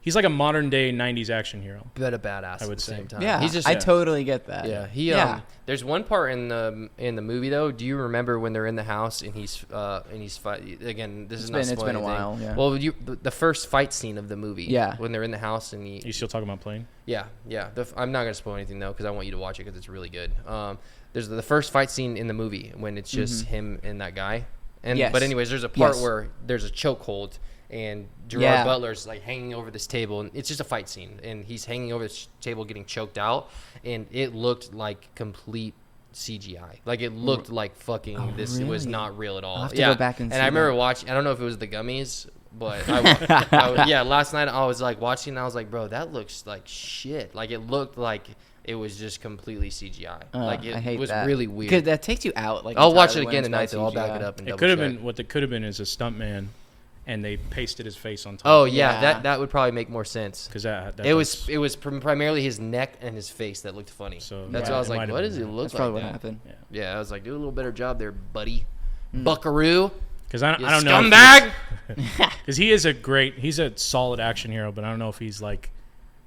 He's like a modern day '90s action hero.
but a badass
I would
at the
say.
same time.
yeah,
he's just
I totally get that.
Yeah, there's one part in the movie though. Do you remember when they're in the house and he's fight again? This is not
It's
spoiling
been a
anything.
while. Yeah.
Well, the first fight scene of the movie.
Yeah.
When they're in the house and
You still talking about Plane?
Yeah. I'm not gonna spoil anything though because I want you to watch it because it's really good. There's the first fight scene in the movie when it's just him and that guy. And
Yes.
but anyways, there's a part
Yes.
where there's a chokehold. And Gerard
Yeah.
Butler's like hanging over this table, and it's just a fight scene. And he's hanging over this table, getting choked out, and it looked like complete CGI. Like it looked like fucking this was
really?
not real at all.
I'll have to go back and see
I remember
that.
watching. I don't know if it was the gummies, but last night I was like watching. And I was like, bro, that looks like shit. Like it looked like it was just completely CGI. Like
I hate
it was
that.
really weird.
Because that takes you out. Like
I'll watch it
entirely when
again
it's
tonight.
by
So I'll back
CGI.
it up and
It
double
could have
check.
been what it could have been is a stuntman, and they pasted his face on top.
Oh yeah,
Yeah.
that would probably make more sense.
because that
It was primarily his neck and his face that looked funny.
So,
That's
yeah,
why I was
it
like,
might have
what
been
does he
that.
look
That's
like?
probably what
that?
happened.
Yeah, I was like, do a little better job there, buddy. Buckaroo,
because I
you
don't know
scumbag.
because he's a solid action hero, but I don't know if he's like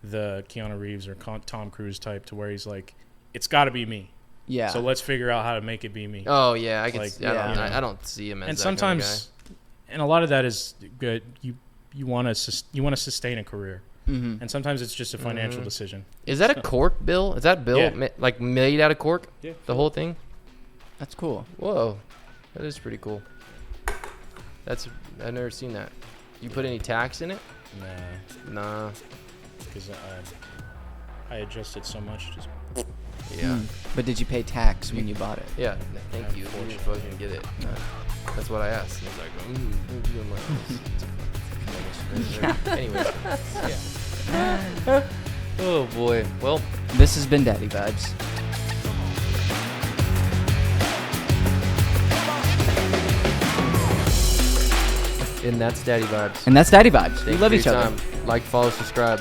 the Keanu Reeves or Tom Cruise type to where he's like, it's got to be me.
Yeah.
So let's figure out how to make it be me.
Oh yeah, I could.
Like,
I don't see him as.
And
that kind of
sometimes, and a lot of that is good. You want to sustain a career, and sometimes it's just a financial decision.
guy. Is that a cork, Bill? Is that Bill
Yeah.
like made out of cork?
Yeah.
The whole thing.
That's cool.
Whoa, that is pretty cool. I've never seen that. You put any tax in it? Nah.
Because I adjusted so much. Just
Yeah.
But did you pay tax when you bought it?
Yeah. Thank you. You didn't fucking get it. That's what I asked. He's like, Anyways. Yeah. Oh boy. Well.
This has been Daddy Vibes.
And that's Daddy Vibes.
And that's Daddy Vibes.
Thank
We
you
love
for
each
your
other.
time. Like, follow, subscribe.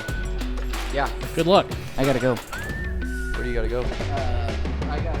Yeah.
good luck.
I gotta go.
Where do you gotta go?
I gotta.